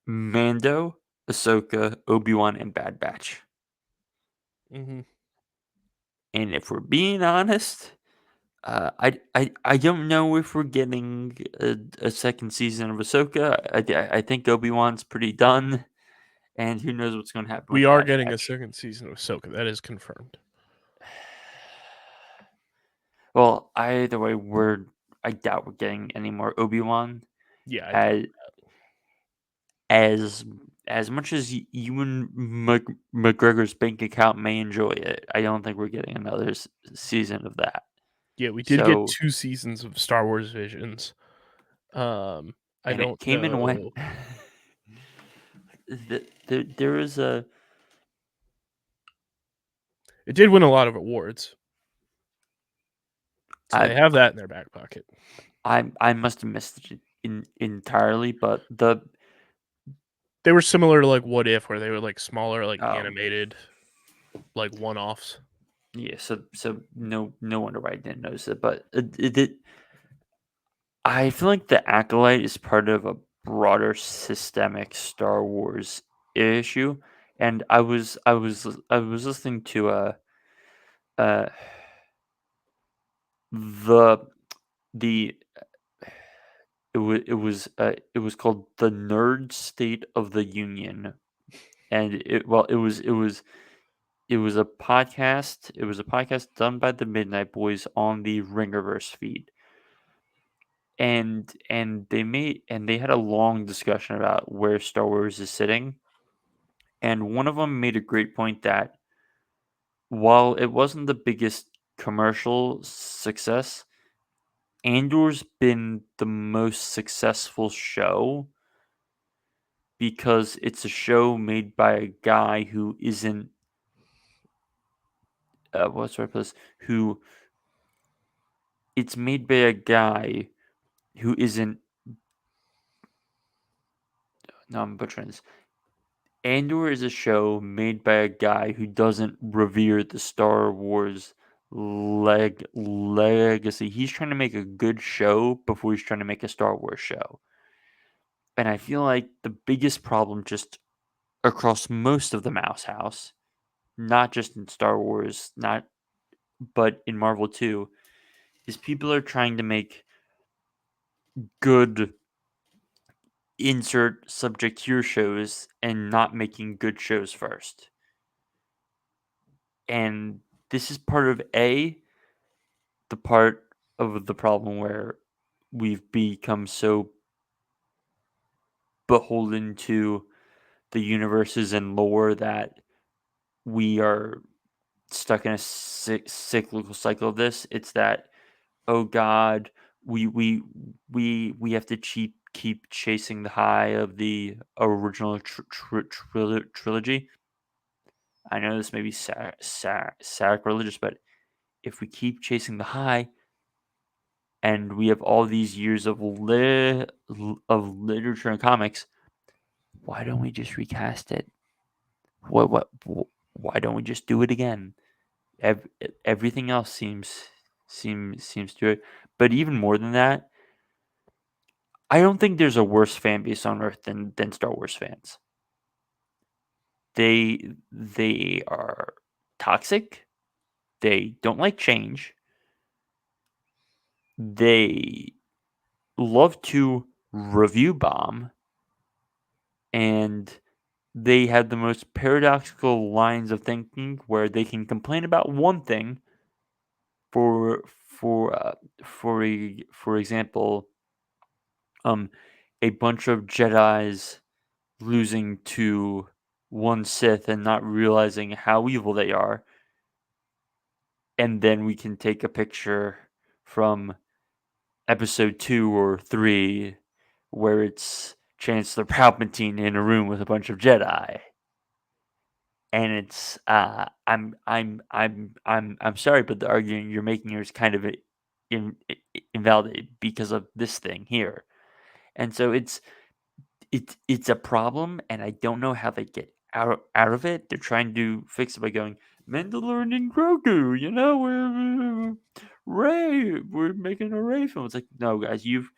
Mando, Ahsoka, Obi-Wan, and Bad Batch. mhm. And if we're being honest, I don't know if we're getting a second season of Ahsoka. I think Obi-Wan's pretty done, and who knows what's going to happen We with are Bad getting a Batch. second season of Ahsoka. That is confirmed. Well, either way, I doubt we're getting any more Obi-Wan Yeah, I doubt. as as as much as Ewan McGregor's bank account may enjoy it, I don't think we're getting another season of that. Yeah, we did get So 2 seasons of Star Wars Visions. I and don't it came and went. know. There is a It did win a lot of awards. So they I have that in their back pocket. I must have missed it entirely, but They were similar to like What If, where they were like smaller, like oh, animated, like one-offs. yeah, so no wonder why I didn't notice it, but I feel like the Acolyte is part of a broader systemic Star Wars issue, and I was listening to uh the the it was called the Nerd State of the Union, and it was a podcast. It was a podcast done by the Midnight Boys on the Ringerverse feed, and they had a long discussion about where Star Wars is sitting, and one of them made a great point that while it wasn't the biggest commercial success, Andor's been the most successful show because it's a show made by a guy who isn't what's the right place who it's made by a guy who isn't no, I'm butchering this. Andor is a show made by a guy who doesn't revere the Star Wars legacy. He's trying to make a good show before he's trying to make a Star Wars show. And I feel like the biggest problem just across most of the Mouse House, not just in Star Wars, not but in Marvel too, is people are trying to make good insert subject here shows and not making good shows first. And this is part of the part of the problem where we've become so beholden to the universes and lore that we are stuck in a cyclical cycle of this. It's that, oh God, we have to keep chasing the high of the original trilogy. I know this may be sacrilegious, but if we keep chasing the high, and we have all these years of literature and comics, why don't we just recast it? Why don't we just do it again? Everything else seems to it. But even more than that, I don't think there's a worse fan base on earth than Star Wars fans. They are toxic. They don't like change. They love to review bomb, and they have the most paradoxical lines of thinking where they can complain about one thing for example, a bunch of Jedis losing to one Sith and not realizing how evil they are, and then we can take a picture from episode 2 or 3 where it's Chancellor Palpatine in a room with a bunch of Jedi. And it's I'm sorry, but the argument you're making here is kind of invalidated because of this thing here. And so it's a problem, and I don't know how they get out of it. They're trying to fix it by going Mandalorian and Grogu. We're Ray. We're making a Ray film. It's like, no, guys, you've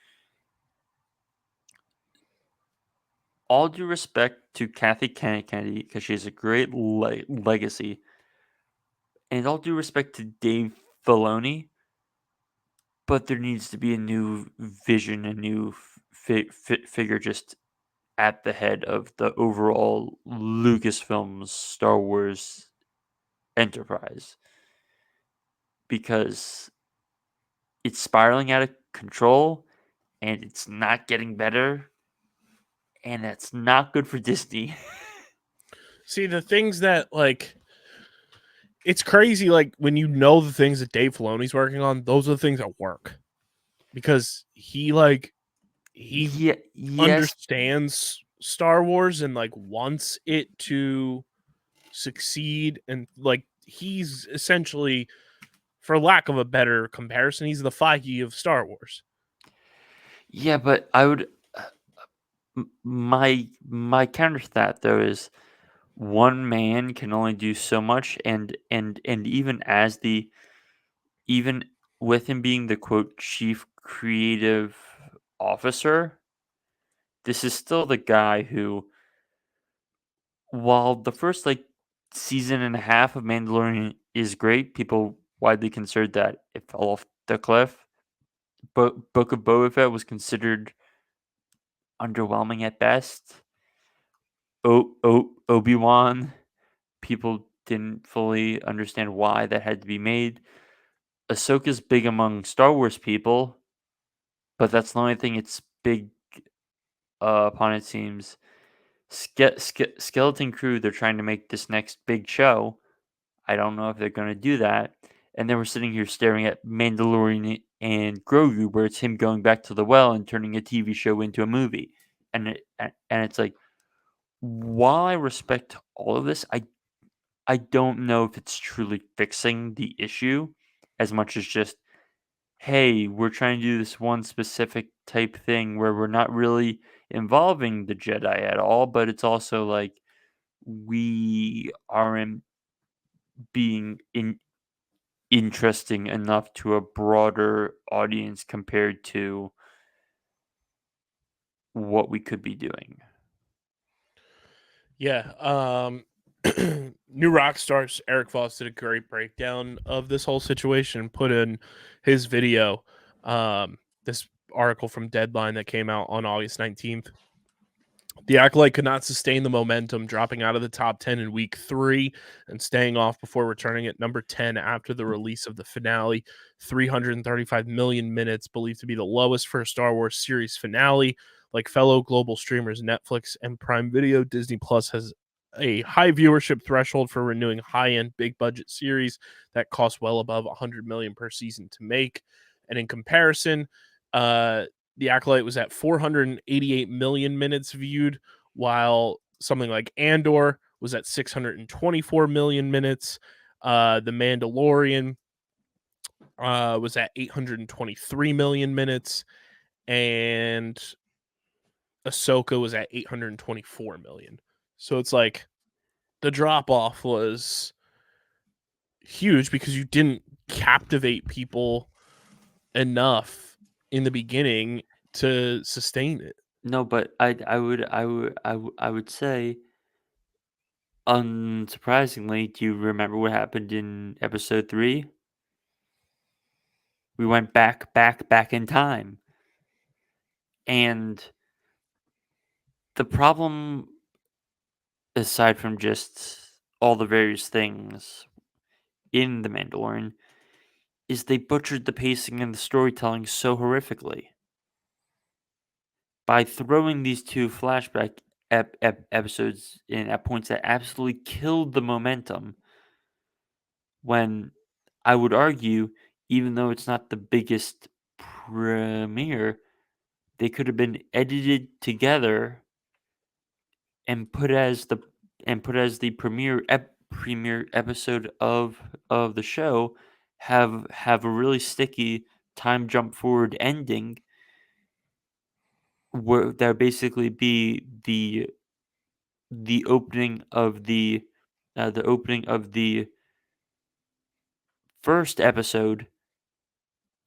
all due respect to Kathy Kennedy because she has a great legacy, and all due respect to Dave Filoni, but there needs to be a new vision, a new figure just at the head of the overall Lucasfilms Star Wars enterprise, because it's spiraling out of control and it's not getting better, and that's not good for Disney. See, the things that, like, it's crazy, like, when you know the things that Dave Filoni's working on, those are the things that work. Because he Yeah, yes, understands Star Wars and, like, wants it to succeed, and, like, he's essentially, for lack of a better comparison, he's the Feige of Star Wars. yeah, but I would my counter to that though is one man can only do so much, and even with him being the quote chief creative officer, this is still the guy who, while the first like season and a half of Mandalorian is great, people widely considered that it fell off the cliff. But Book of Boba Fett was considered underwhelming at best. Obi-Wan, people didn't fully understand why that had to be made. Ahsoka's big among Star Wars people, but that's the only thing it's big upon, it seems. Skeleton Crew, they're trying to make this next big show. I don't know if they're going to do that. And then we're sitting here staring at Mandalorian and Grogu, where it's him going back to the well and turning a TV show into a movie. And it's like, while I respect all of this, I don't know if it's truly fixing the issue as much as just, hey, we're trying to do this one specific type thing where we're not really involving the Jedi at all, but it's also like we aren't being interesting enough to a broader audience compared to what we could be doing. Yeah. New Rockstars Eric Voss did a great breakdown of this whole situation, put in his video, this article from Deadline that came out on August 19th. The Acolyte could not sustain the momentum, dropping out of the top 10 in week 3 and staying off before returning at number 10 after the release of the finale. 335 million minutes, believed to be the lowest for a Star Wars series finale. Like fellow global streamers Netflix and Prime Video, Disney Plus has a high viewership threshold for renewing high-end big budget series that cost well above 100 million per season to make. And in comparison, the Acolyte was at 488 million minutes viewed, while something like Andor was at 624 million minutes. The Mandalorian was at 823 million minutes, and Ahsoka was at 824 million. So it's like the drop off was huge because you didn't captivate people enough in the beginning to sustain it. No, but I would say, unsurprisingly, do you remember what happened in episode 3? We went back in time. And the problem, aside from just all the various things in The Mandalorian, is they butchered the pacing and the storytelling so horrifically. By throwing these two flashback episodes in at points that absolutely killed the momentum, when I would argue, even though it's not the biggest premiere, they could have been edited together and put as the premiere episode of the show, have a really sticky time jump forward ending where that would basically be the opening of the first episode,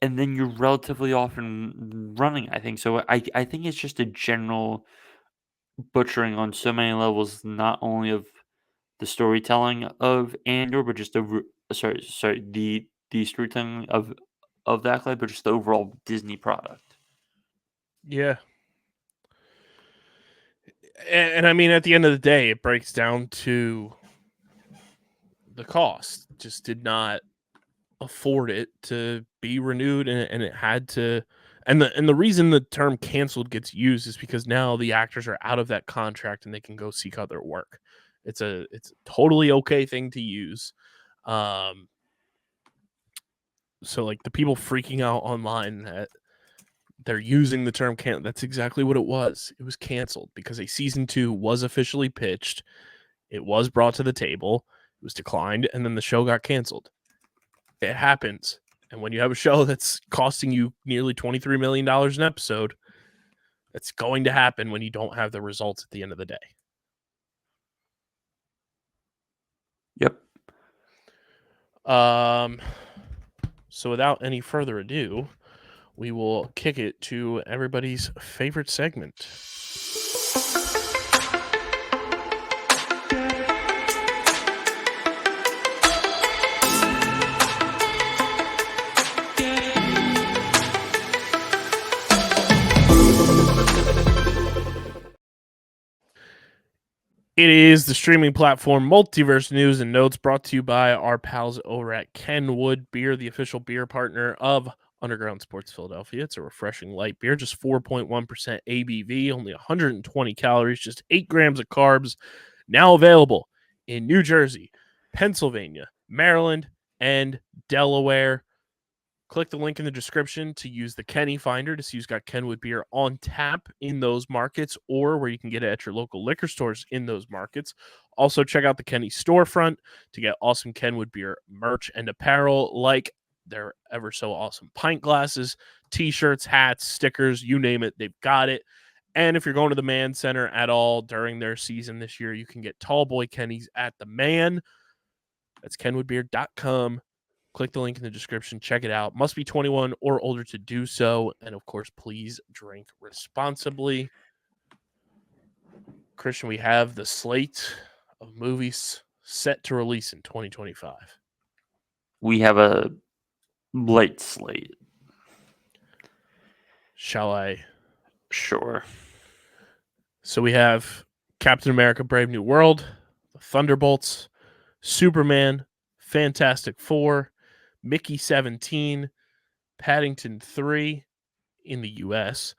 and then you're relatively off and running, I think. So I think it's just a general butchering on so many levels, not only of the storytelling of Andor, but just the storytelling of that clip, but just the overall Disney product. Yeah. And I mean, at the end of the day, it breaks down to the cost. Just did not afford it to be renewed, and it had to. And the reason the term canceled gets used is because now the actors are out of that contract and they can go seek other work. It's a totally okay thing to use. So like the people freaking out online that they're using the term can, that's exactly what it was. It was canceled because a season 2 was officially pitched. It was brought to the table. It was declined, and then the show got canceled. It happens. And when you have a show that's costing you nearly $23 million an episode, it's going to happen when you don't have the results at the end of the day. Yep. So without any further ado, we will kick it to everybody's favorite segment. It is the streaming platform Multiverse News and Notes, brought to you by our pals over at Kenwood Beer, the official beer partner of Underground Sports Philadelphia. It's a refreshing light beer, just 4.1% ABV, only 120 calories, just 8 grams of carbs. Now available in New Jersey, Pennsylvania, Maryland, and Delaware. Click the link in the description to use the Kenny Finder to see who's got Kenwood beer on tap in those markets, or where you can get it at your local liquor stores in those markets. Also, check out the Kenny storefront to get awesome Kenwood beer merch and apparel, like their ever so awesome pint glasses, t-shirts, hats, stickers, you name it, they've got it. And if you're going to the Man Center at all during their season this year, you can get Tall Boy Kenny's at the Man. That's kenwoodbeer.com. Click the link in the description. Check it out. Must be 21 or older to do so. And of course, please drink responsibly. Christian, we have the slate of movies set to release in 2025. We have a light slate. Shall I? Sure. So we have Captain America Brave New World, the Thunderbolts, Superman, Fantastic Four, Mickey 17, Paddington 3 in the US,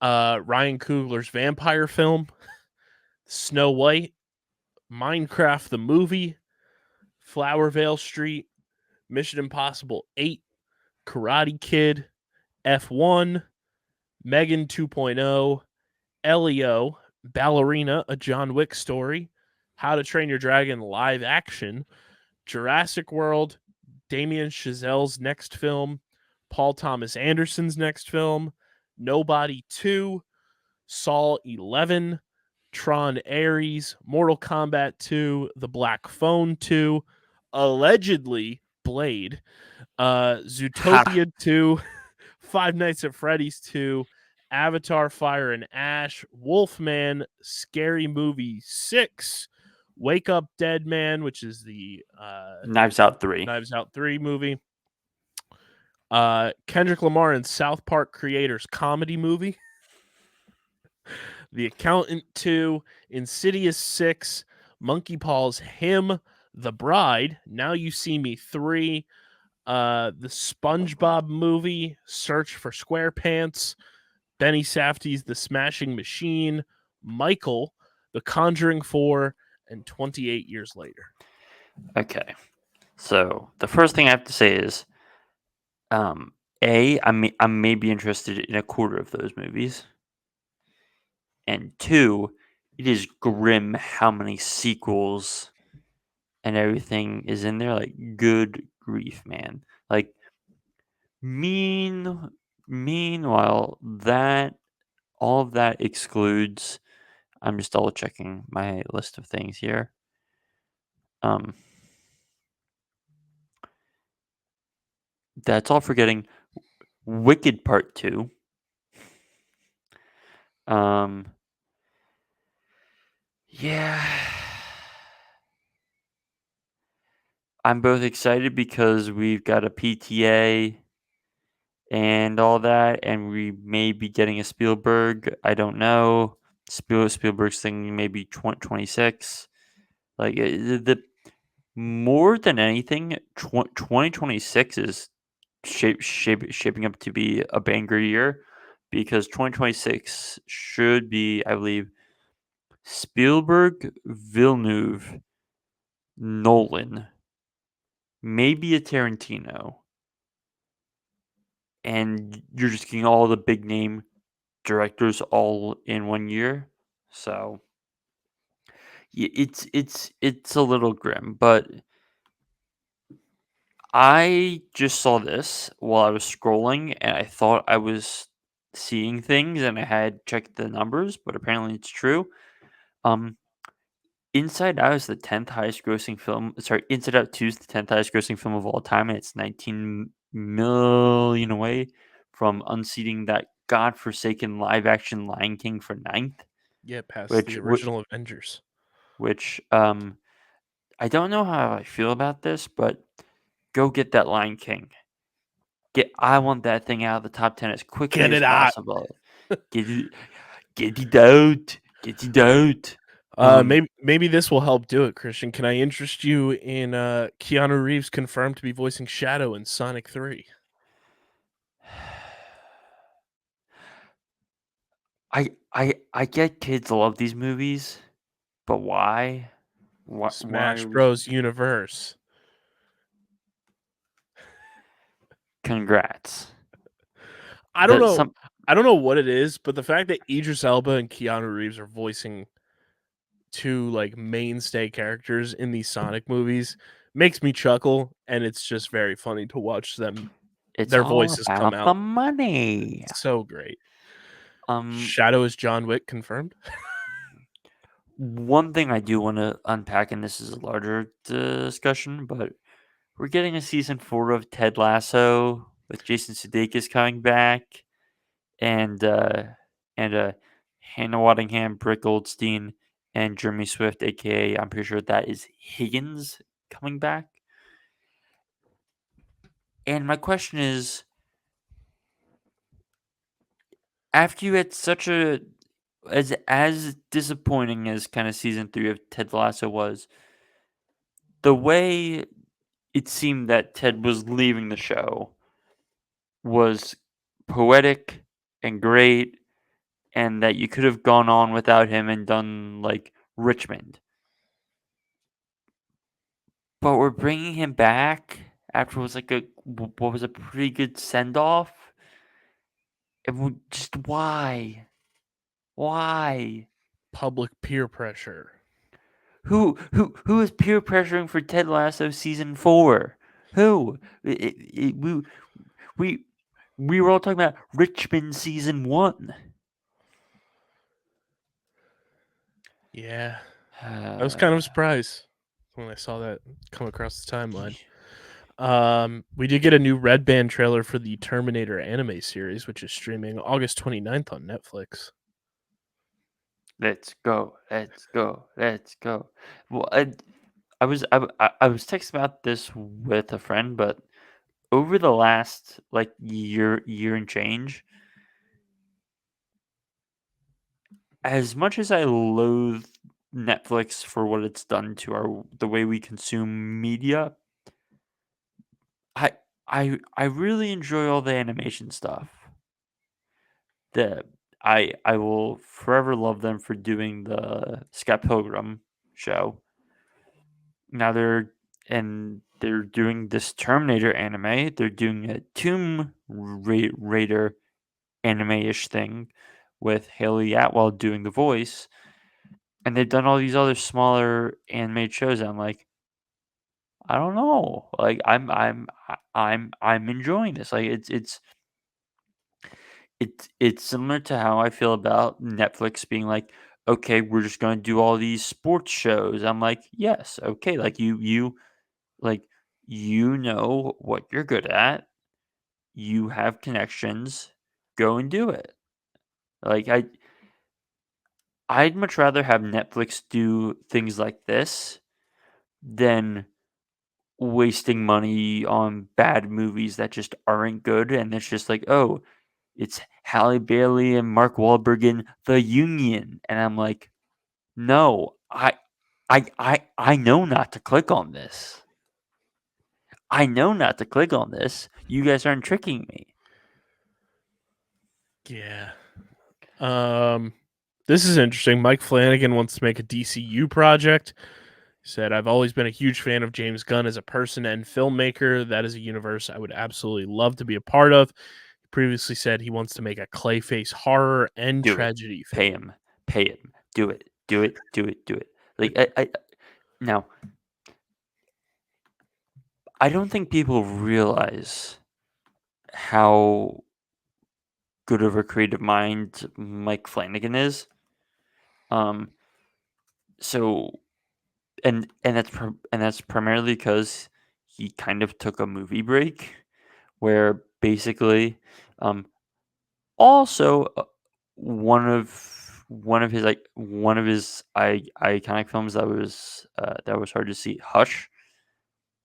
Ryan Coogler's vampire film, Snow White, Minecraft the movie, Flower Vale Street, Mission Impossible 8, Karate Kid, F1, Megan 2.0, Elio, Ballerina, a John Wick story, How to Train Your Dragon live action, Jurassic World, Damien Chazelle's next film, Paul Thomas Anderson's next film, Nobody 2, Saul 11, Tron Ares, Mortal Kombat 2, The Black Phone 2, allegedly Blade, Zootopia 2, Five Nights at Freddy's 2, Avatar Fire and Ash, Wolfman, Scary Movie 6, Wake Up Dead Man, which is the Knives Out 3. Knives Out 3 movie. Kendrick Lamar and South Park creators comedy movie. The Accountant 2, Insidious 6, Monkey Paws Him, The Bride, Now You See Me 3, the SpongeBob movie, Search for SquarePants, Benny Safdie's The Smashing Machine, Michael, The Conjuring 4, and 28 Years Later. Okay. So the first thing I have to say is, I may be interested in a quarter of those movies. And 2, it is grim how many sequels and everything is in there. Like, good grief, man. Like, meanwhile, that all of that excludes. I'm just double checking my list of things here. That's all forgetting Wicked Part 2. Yeah. I'm both excited because we've got a PTA and all that, and we may be getting a Spielberg. I don't know. Spielberg's thing maybe 2026. Like, the more than anything, 2026 is shaping up to be a banger year. because 2026 should be, I believe, Spielberg, Villeneuve, Nolan, maybe a Tarantino, and you're just getting all the big name directors all in one year. So it's a little grim, but I just saw this while I was scrolling, and I thought I was seeing things, and I had checked the numbers, but apparently it's true. Um, Inside Out is the 10th highest grossing film. Sorry, Inside Out 2 is the 10th highest grossing film of all time, and it's 19 million away from unseating that godforsaken live action Lion King for ninth, Yeah, past which the which original Avengers. which I don't know how I feel about this, but go get that Lion King. I want that thing out of the top 10 as quickly Get as it out. possible. Get it get it out. Get it out. Maybe this will help do it, Christian. Can I interest you in Keanu Reeves confirmed to be voicing Shadow in Sonic 3? I get kids love these movies, but why? Why Smash are we Bros. Universe. congrats. I don't The know. some I don't know what it is, but the fact that Idris Elba and Keanu Reeves are voicing two like mainstay characters in these Sonic movies makes me chuckle, and it's just very funny to watch them it's their all voices come about the out. money. It's so great. Um Shadow is John Wick confirmed. One thing I do want to unpack, and this is a larger discussion, but we're getting a season 4 of Ted Lasso with Jason Sudeikis coming back, and Hannah Waddingham, Brick Goldstein, and Jeremy Swift, aka I'm pretty sure that is Higgins, coming back. And my question is, after you had such a as disappointing as kind of season 3 of Ted Lasso was, the way it seemed that Ted was leaving the show was poetic and great, and that you could have gone on without him and done like Richmond. But we're bringing him back after it was like what was a pretty good send off. And just why? Why? Public peer pressure. Who is peer pressuring for Ted Lasso season 4? Who? We we were all talking about Richmond season 1. Yeah. I was kind of surprised when I saw that come across the timeline. We did get a new Red Band trailer for the Terminator anime series, which is streaming August 29th on Netflix. Let's go. Let's go. Let's go. Well, I was texting about this with a friend, but over the last like year and change, as much as I loathe Netflix for what it's done to the way we consume media, I I really enjoy all the animation stuff. The I will forever love them for doing the Scott Pilgrim show. Now they're doing this Terminator anime. They're doing a Raider anime-ish thing with Haley Atwell doing the voice, and they've done all these other smaller animated shows. I'm like, I don't know, like I'm enjoying this. Like it's similar to how I feel about Netflix being like, okay, we're just going to do all these sports shows. I'm like, yes, okay, like like you know what you're good at. You have connections. Go and do it. Like I'd much rather have Netflix do things like this than wasting money on bad movies that just aren't good, and it's just like, oh, it's Halle Bailey and Mark Wahlberg in The Union, and I'm like, no, I know not to click on this. I know not to click on this. You guys aren't tricking me. Yeah. This is interesting. Mike Flanagan wants to make a DCU project. He said, I've always been a huge fan of James Gunn as a person and filmmaker. That is a universe I would absolutely love to be a part of. He previously said he wants to make a Clayface horror and Do it. tragedy Pay film. him. Pay him. Do it. Do it. Do it. Do it. Like now, I don't think people realize how good of a creative mind Mike Flanagan is. So and that's primarily because he kind of took a movie break where basically also one of his iconic films that was hard to see, Hush.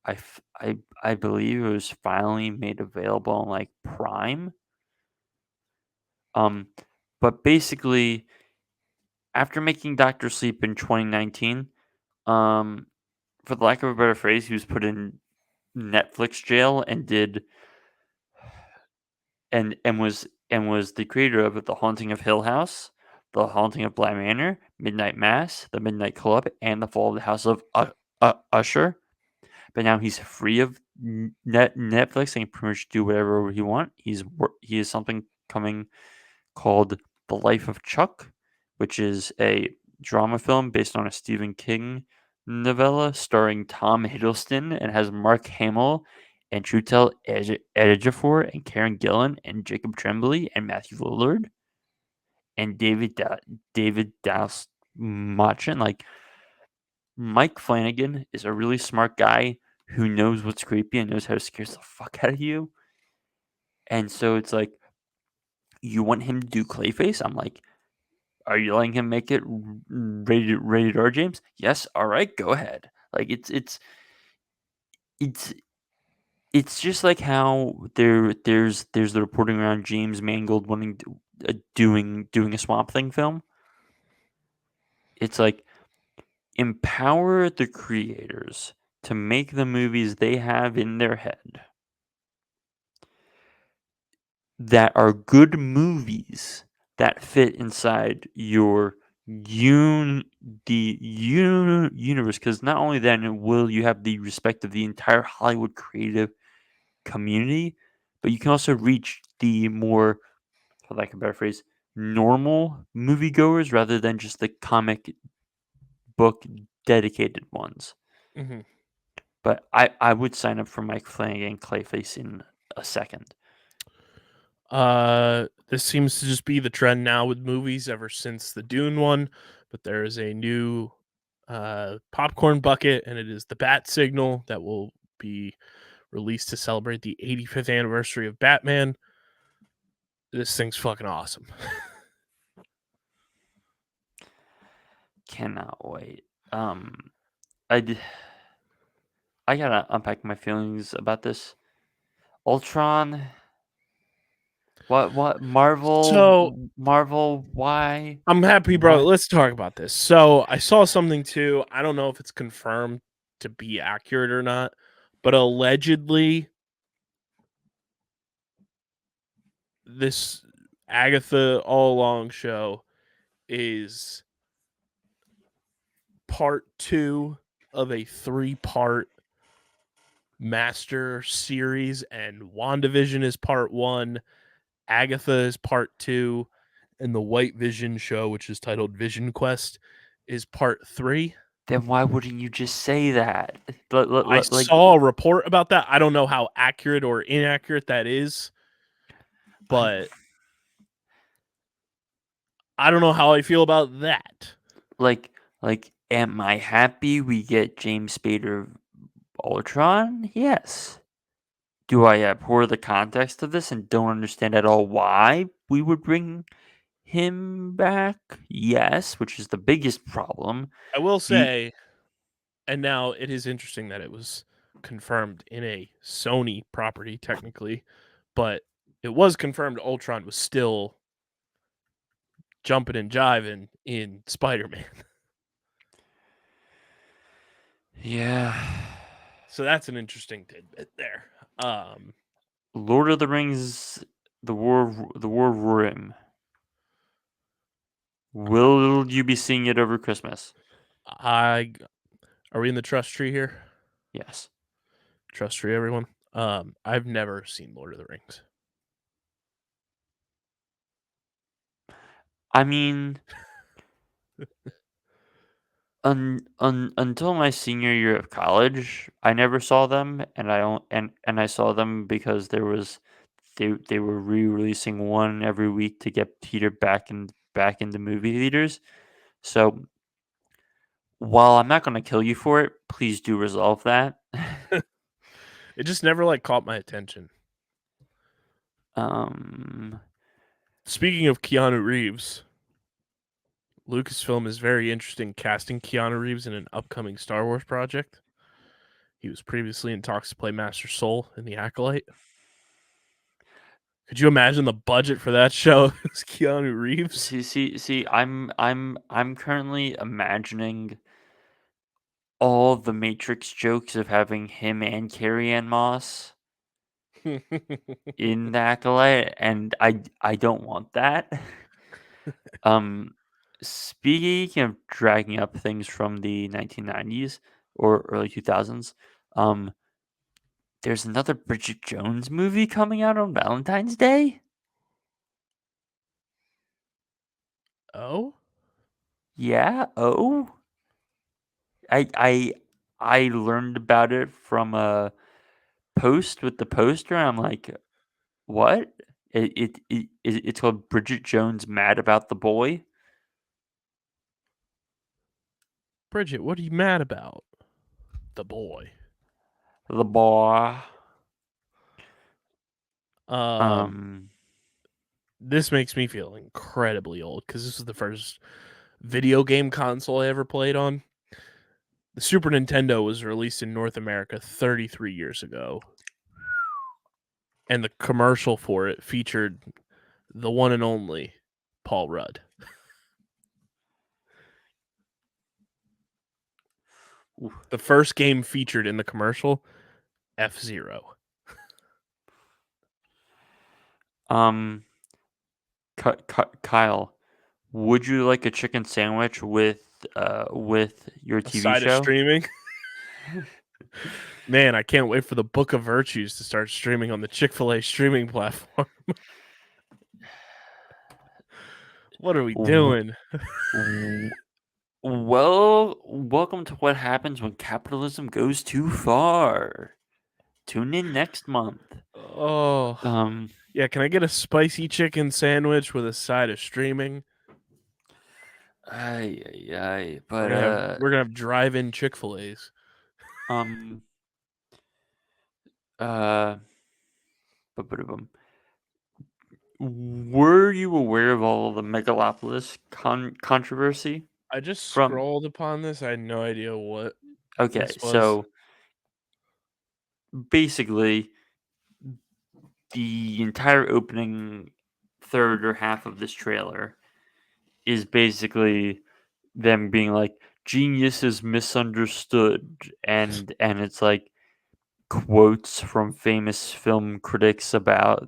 I believe it was finally made available on like Prime. But basically, after making Doctor Sleep in 2019, for the lack of a better phrase, he was put in Netflix jail and did and was the creator of The Haunting of Hill House, The Haunting of Bly Manor, Midnight Mass, The Midnight Club, and The Fall of the House of Usher. But now he's free of Netflix and can pretty much do whatever he wants. He has something coming called The Life of Chuck, which is a drama film based on a Stephen King novella starring Tom Hiddleston and has Mark Hamill and Chiwetel Ejiofor and Karen Gillan and Jacob Tremblay and Matthew Lillard and David Dallas Machin. Like, Mike Flanagan is a really smart guy who knows what's creepy and knows how to scare the fuck out of you. And so it's like, you want him to do Clayface? I'm like, are you letting him make it rated R, James? Yes. All right, go ahead. Like it's it's just like how there's the reporting around James Mangold wanting to, doing a Swamp Thing film. It's like, empower the creators to make the movies they have in their head that are good movies that fit inside your universe, because not only then will you have the respect of the entire Hollywood creative community, but you can also reach the more, for lack of a better phrase, normal moviegoers rather than just the comic book dedicated ones. Mm-hmm. But I would sign up for Mike Flanagan Clayface in a second. This seems to just be the trend now with movies ever since the Dune one, but there is a new popcorn bucket, and it is the Bat Signal that will be released to celebrate the 85th anniversary of Batman. This thing's fucking awesome. Cannot wait. I gotta unpack my feelings about this. Ultron. What So Marvel? Why? I'm happy, bro. Why? Let's talk about this. So I saw something too. I don't know if it's confirmed to be accurate or not, but allegedly this Agatha All Along show is part 2 of a 3-part master series, and WandaVision is part 1, Agatha is part 2, and the White Vision show, which is titled Vision Quest, is part 3. Then why wouldn't you just say that? I Like, saw a report about that. I don't know how accurate or inaccurate that is, but I don't know how I feel about that. like, am I happy we get James Spader Ultron? Yes. Do I abhor the context of this and don't understand at all why we would bring him back? Yes, which is the biggest problem. I will The say, and now it is interesting that it was confirmed in a Sony property technically, but it was confirmed Ultron was still jumping and jiving in Spider-Man. Yeah. So that's an interesting tidbit there. Lord of the Rings the War Room. Will you be seeing it over Christmas? Are we in the trust tree here? Yes. Trust tree, everyone. I've never seen Lord of the Rings. I mean, until my senior year of college, I never saw them, and I saw them because they were re-releasing one every week to get Peter back into movie theaters. So while I'm not going to kill you for it, please do resolve that. It just never like caught my attention. um, Speaking of Keanu Reeves, Lucasfilm is very interested in casting Keanu Reeves in an upcoming Star Wars project. He was previously in talks to play Master Soul in The Acolyte. Could you imagine the budget for that show? It's Keanu Reeves. see, I'm currently imagining all the Matrix jokes of having him and Carrie Ann Moss in the Acolyte, and I don't want that. Speaking of dragging up things from the 1990s or early 2000s, there's another Bridget Jones movie coming out on Valentine's Day. Oh, Yeah. Oh, I I I learned about it from a post with the poster. I'm like, what? It's called Bridget Jones Mad About the Boy. Bridget, what are you mad about? The boy. The boy. Um, Um. this makes me feel incredibly old because this is the first video game console I ever played on. The Super Nintendo was released in North America 33 years ago, and the commercial for it featured the one and only Paul Rudd. Oof. The first game featured in the commercial, F-Zero. Um. Kyle, would you like a chicken sandwich with your A TV side of show? streaming. Man, I can't wait for the Book of Virtues to start streaming on the Chick-fil-A streaming platform. What are we W- doing? w- Well, welcome to what happens when capitalism goes too far. Tune in next month. Oh, Um, yeah. Can I get a spicy chicken sandwich with a side of streaming? ay, ay, ay. We're But gonna have we're gonna have drive-in Chick-fil-A's. um, uh, ba-ba-da-bum. Were you aware of all the Megalopolis controversy I just from? scrolled upon this. I had no idea what Okay, this was. so basically, the entire opening third or half of this trailer is basically them being like genius is misunderstood, and it's like quotes from famous film critics about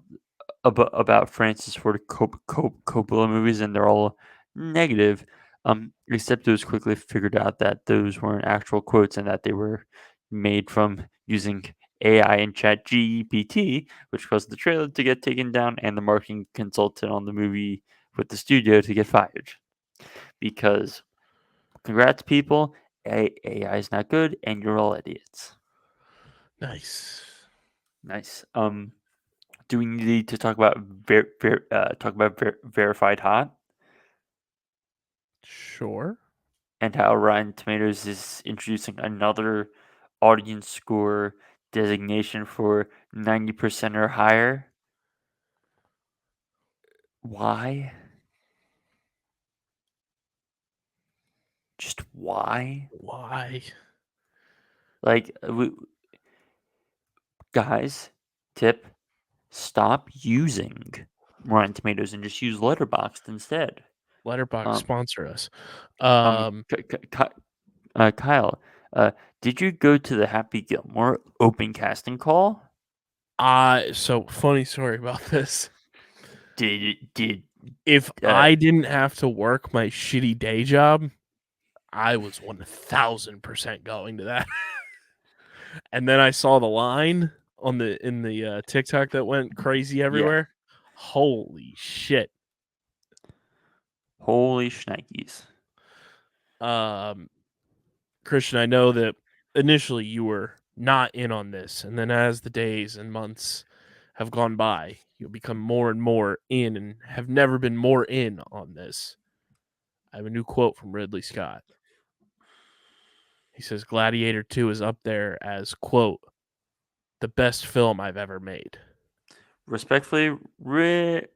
Francis Ford Coppola movies, and they're all negative. Except it was quickly figured out that those weren't actual quotes and that they were made from using AI and Chat GPT, which caused the trailer to get taken down and the marketing consultant on the movie with the studio to get fired. Because, congrats, people, AI is not good, and you're all idiots. Nice. Nice. Do we need to talk about verified hot Sure. and how Rotten Tomatoes is introducing another audience score designation for 90% or higher? Why? Just why? Why? Like, guys, tip: stop using Rotten Tomatoes and just use Letterboxd instead. Letterbox Um, sponsor us. um, Kyle, did you go to the Happy Gilmore open casting call? So funny story about this. If I didn't have to work my shitty day job, I was 1000% going to that. And then I saw the line in the TikTok that went crazy everywhere. Holy shit. Holy shnikes. Christian, I know that initially you were not in on this, and then as the days and months have gone by, you'll become more and more in and have never been more in on this. I have a new quote from Ridley Scott. He says Gladiator 2 is up there as, quote, the best film I've ever made. Respectfully, Ridley,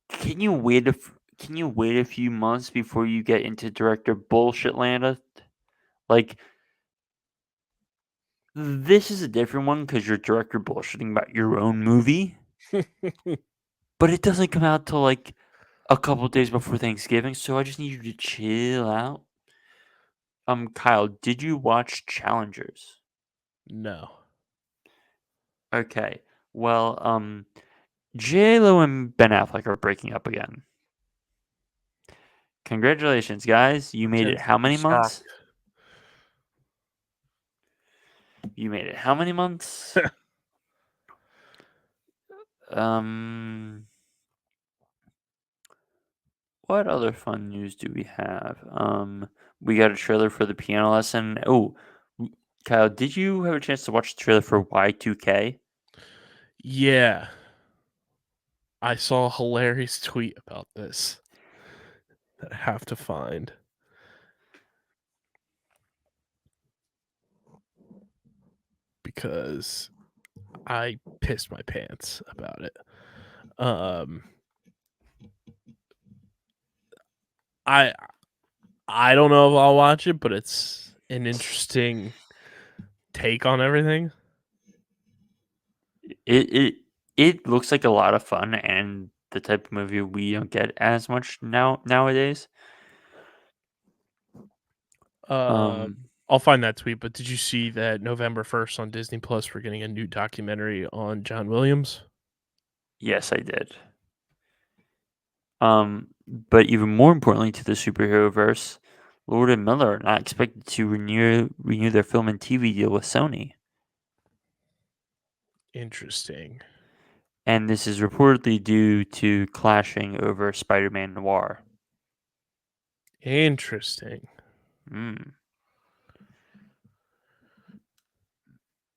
can you wait a few months before you get into director bullshit land? Like, this is a different one because you're director bullshitting about your own movie, but it doesn't come out till like a couple days before Thanksgiving, so I just need you to chill out. Kyle, did you watch Challengers? No. Okay. Well, J-Lo and Ben Affleck are breaking up again. Congratulations, guys. You made it how many months? You made it how many months? What other fun news do we have? We got a trailer for the piano lesson. Oh, Kyle, did you have a chance to watch the trailer for Y2K? Yeah. I saw a hilarious tweet about this that I have to find. Because I pissed my pants about it. I don't know if I'll watch it, but it's an interesting take on everything. It looks like a lot of fun and the type of movie we don't get as much nowadays. I'll find that tweet, but did you see that November 1st on Disney Plus we're getting a new documentary on John Williams? Yes, I did. But even more importantly to the superhero verse, Lord and Miller are not expected to renew their film and TV deal with Sony. Interesting. And this is reportedly due to clashing over Spider-Man Noir. Interesting. Mm.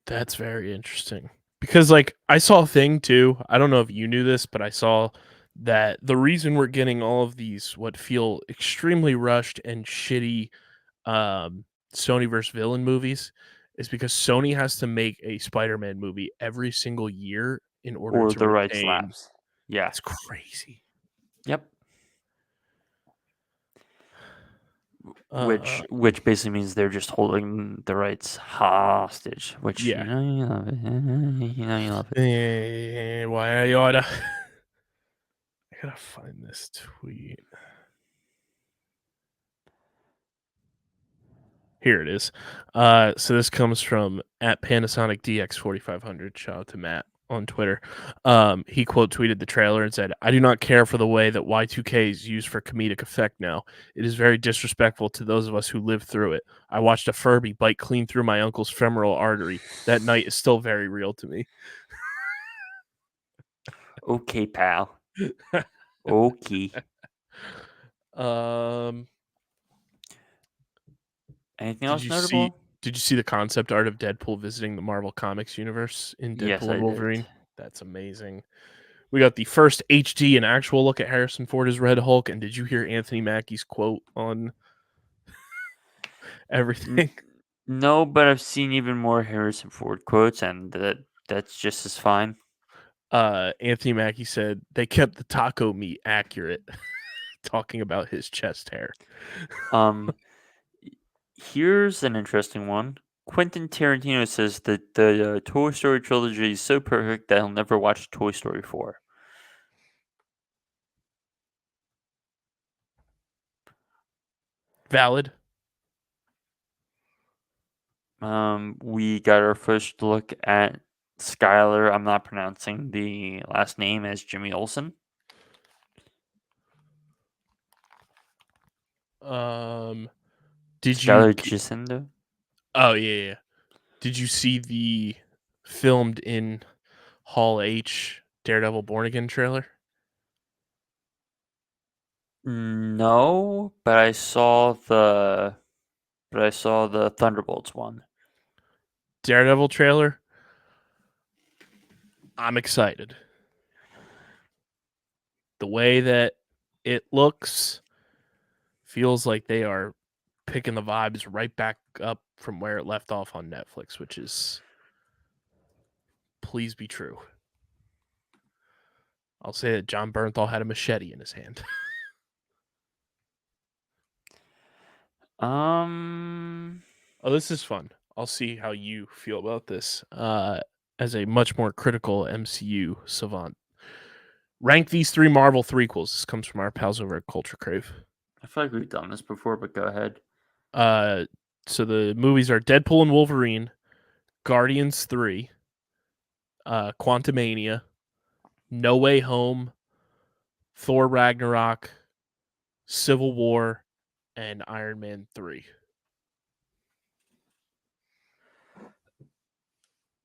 That's very interesting. Because like I saw a thing too. I don't know if you knew this, but I saw that the reason we're getting all of these what feel extremely rushed and shitty Sony versus villain movies is because Sony has to make a Spider-Man movie every single year in order Or to the rights retain. lapse. Yeah. It's crazy. Yep. Uh, Which basically means they're just holding the rights hostage. Which yeah. you love it. You love it. Why I oughta. I gotta find this tweet. Here it is. So this comes from at Panasonic DX4500. Shout out to Matt on Twitter. He quote tweeted the trailer and said, "I do not care for the way that Y2K is used for comedic effect now. It is very disrespectful to those of us who lived through it. I watched a Furby bite clean through my uncle's femoral artery. That night is still very real to me." Okay, pal. Okay. Anything else notable? Did you see the concept art of Deadpool visiting the Marvel Comics universe in Deadpool Yes, I and Wolverine? did. That's amazing. We got the first HD and actual look at Harrison Ford as Red Hulk. And did you hear Anthony Mackie's quote on everything? No, but I've seen even more Harrison Ford quotes, and that's just as fine. Anthony Mackie said they kept the taco meat accurate, talking about his chest hair. Here's an interesting one. Quentin Tarantino says that the Toy Story trilogy is so perfect that he'll never watch Toy Story 4. Valid. We got our first look at Skylar, I'm not pronouncing the last name as Jimmy Olsen. Did you? Skylar Jacinda. Oh yeah. Did you see the filmed in Hall H Daredevil Born Again trailer? No, but I saw the Thunderbolts one. Daredevil trailer. I'm excited. The way that it looks feels like they are picking the vibes right back up from where it left off on Netflix, which is please be true. I'll say that John Bernthal had a machete in his hand. Oh, this is fun. I'll see how you feel about this. As a much more critical MCU savant, rank these 3 Marvel threequels. This comes from our pals over at Culture Crave. I feel like we've done this before, but go ahead. So the movies are Deadpool and Wolverine, Guardians 3, Quantumania, No Way Home, Thor Ragnarok, Civil War, and Iron Man 3.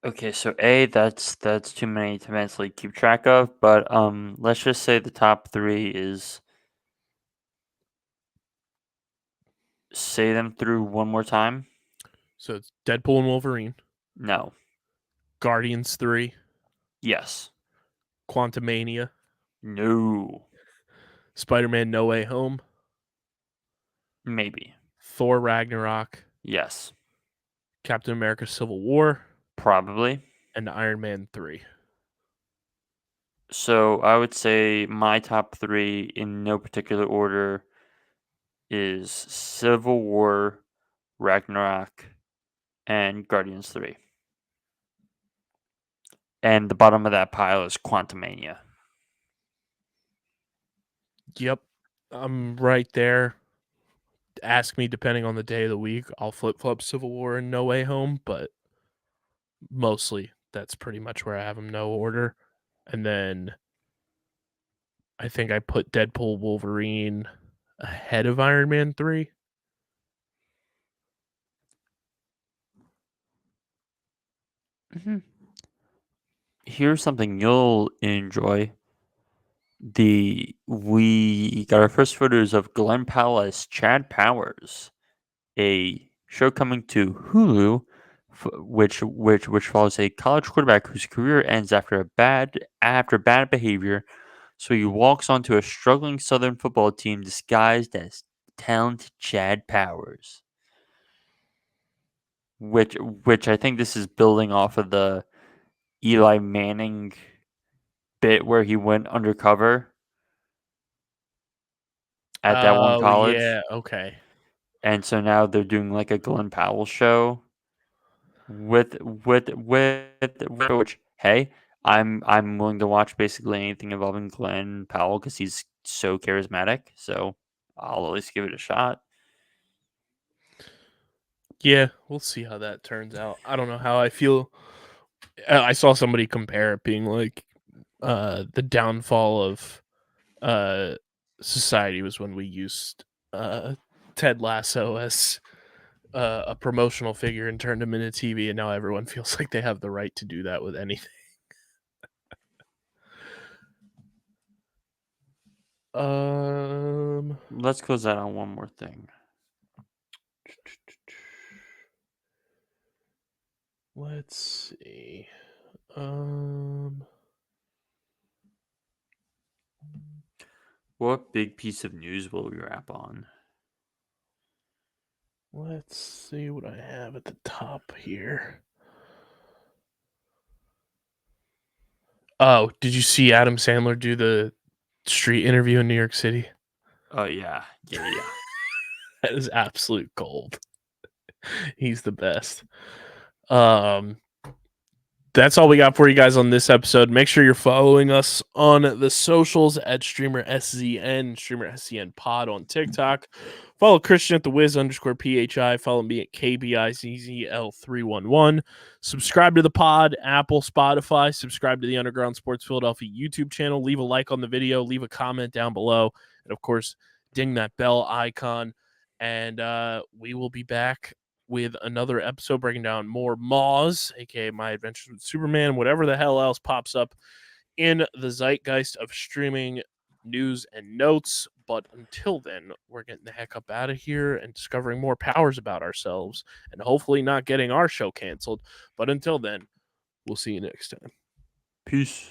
Okay, so that's too many to mentally keep track of, but let's just say the top 3 is, say them through one more time. So it's Deadpool and Wolverine, No. Guardians 3, Yes. Quantumania, No. Spider-Man No Way Home, Maybe. Thor Ragnarok, Yes. Captain America Civil War, Probably. and Iron Man 3. So I would say my top 3 in no particular order is Civil War, Ragnarok, and Guardians 3. And the bottom of that pile is Quantumania. Yep, I'm right there. Ask me depending on the day of the week. I'll flip-flop Civil War and No Way Home, but mostly that's pretty much where I have them no order. And then I think I put Deadpool Wolverine ahead of Iron Man 3. Mm-hmm. Here's something you'll enjoy. We got our first photos of Glenn Powell as Chad Powers, a show coming to Hulu, which follows a college quarterback whose career ends after bad behavior. So he walks onto a struggling Southern football team disguised as talented Chad Powers. Which I think this is building off of the Eli Manning bit where he went undercover at that one Oh, college. yeah, okay. And so now they're doing like a Glenn Powell show with which, hey, I'm willing to watch basically anything involving Glenn Powell because he's so charismatic. So I'll at least give it a shot. Yeah, we'll see how that turns out. I don't know how I feel. I saw somebody compare it being like the downfall of society was when we used Ted Lasso as a promotional figure and turned him into TV, and now everyone feels like they have the right to do that with anything. Let's close that on one more thing. Let's see. What big piece of news will we wrap on? Let's see what I have at the top here. Oh, did you see Adam Sandler do the street interview in New York City? Oh yeah. That is absolute gold. He's the best. The That's all we got for you guys on this episode. Make sure you're following us on the socials at StreamerSZN, StreamerSZN Pod on TikTok. Follow Christian at the Wiz_PHI. Follow me at KBIZZL311. Subscribe to the pod, Apple, Spotify. Subscribe to the Underground Sports Philadelphia YouTube channel. Leave a like on the video. Leave a comment down below. And, of course, ding that bell icon. And we will be back with another episode breaking down more Moz, aka My Adventures with Superman, whatever the hell else pops up in the zeitgeist of streaming news and notes. But until then, we're getting the heck up out of here and discovering more powers about ourselves and hopefully not getting our show canceled. But until then, we'll see you next time. Peace.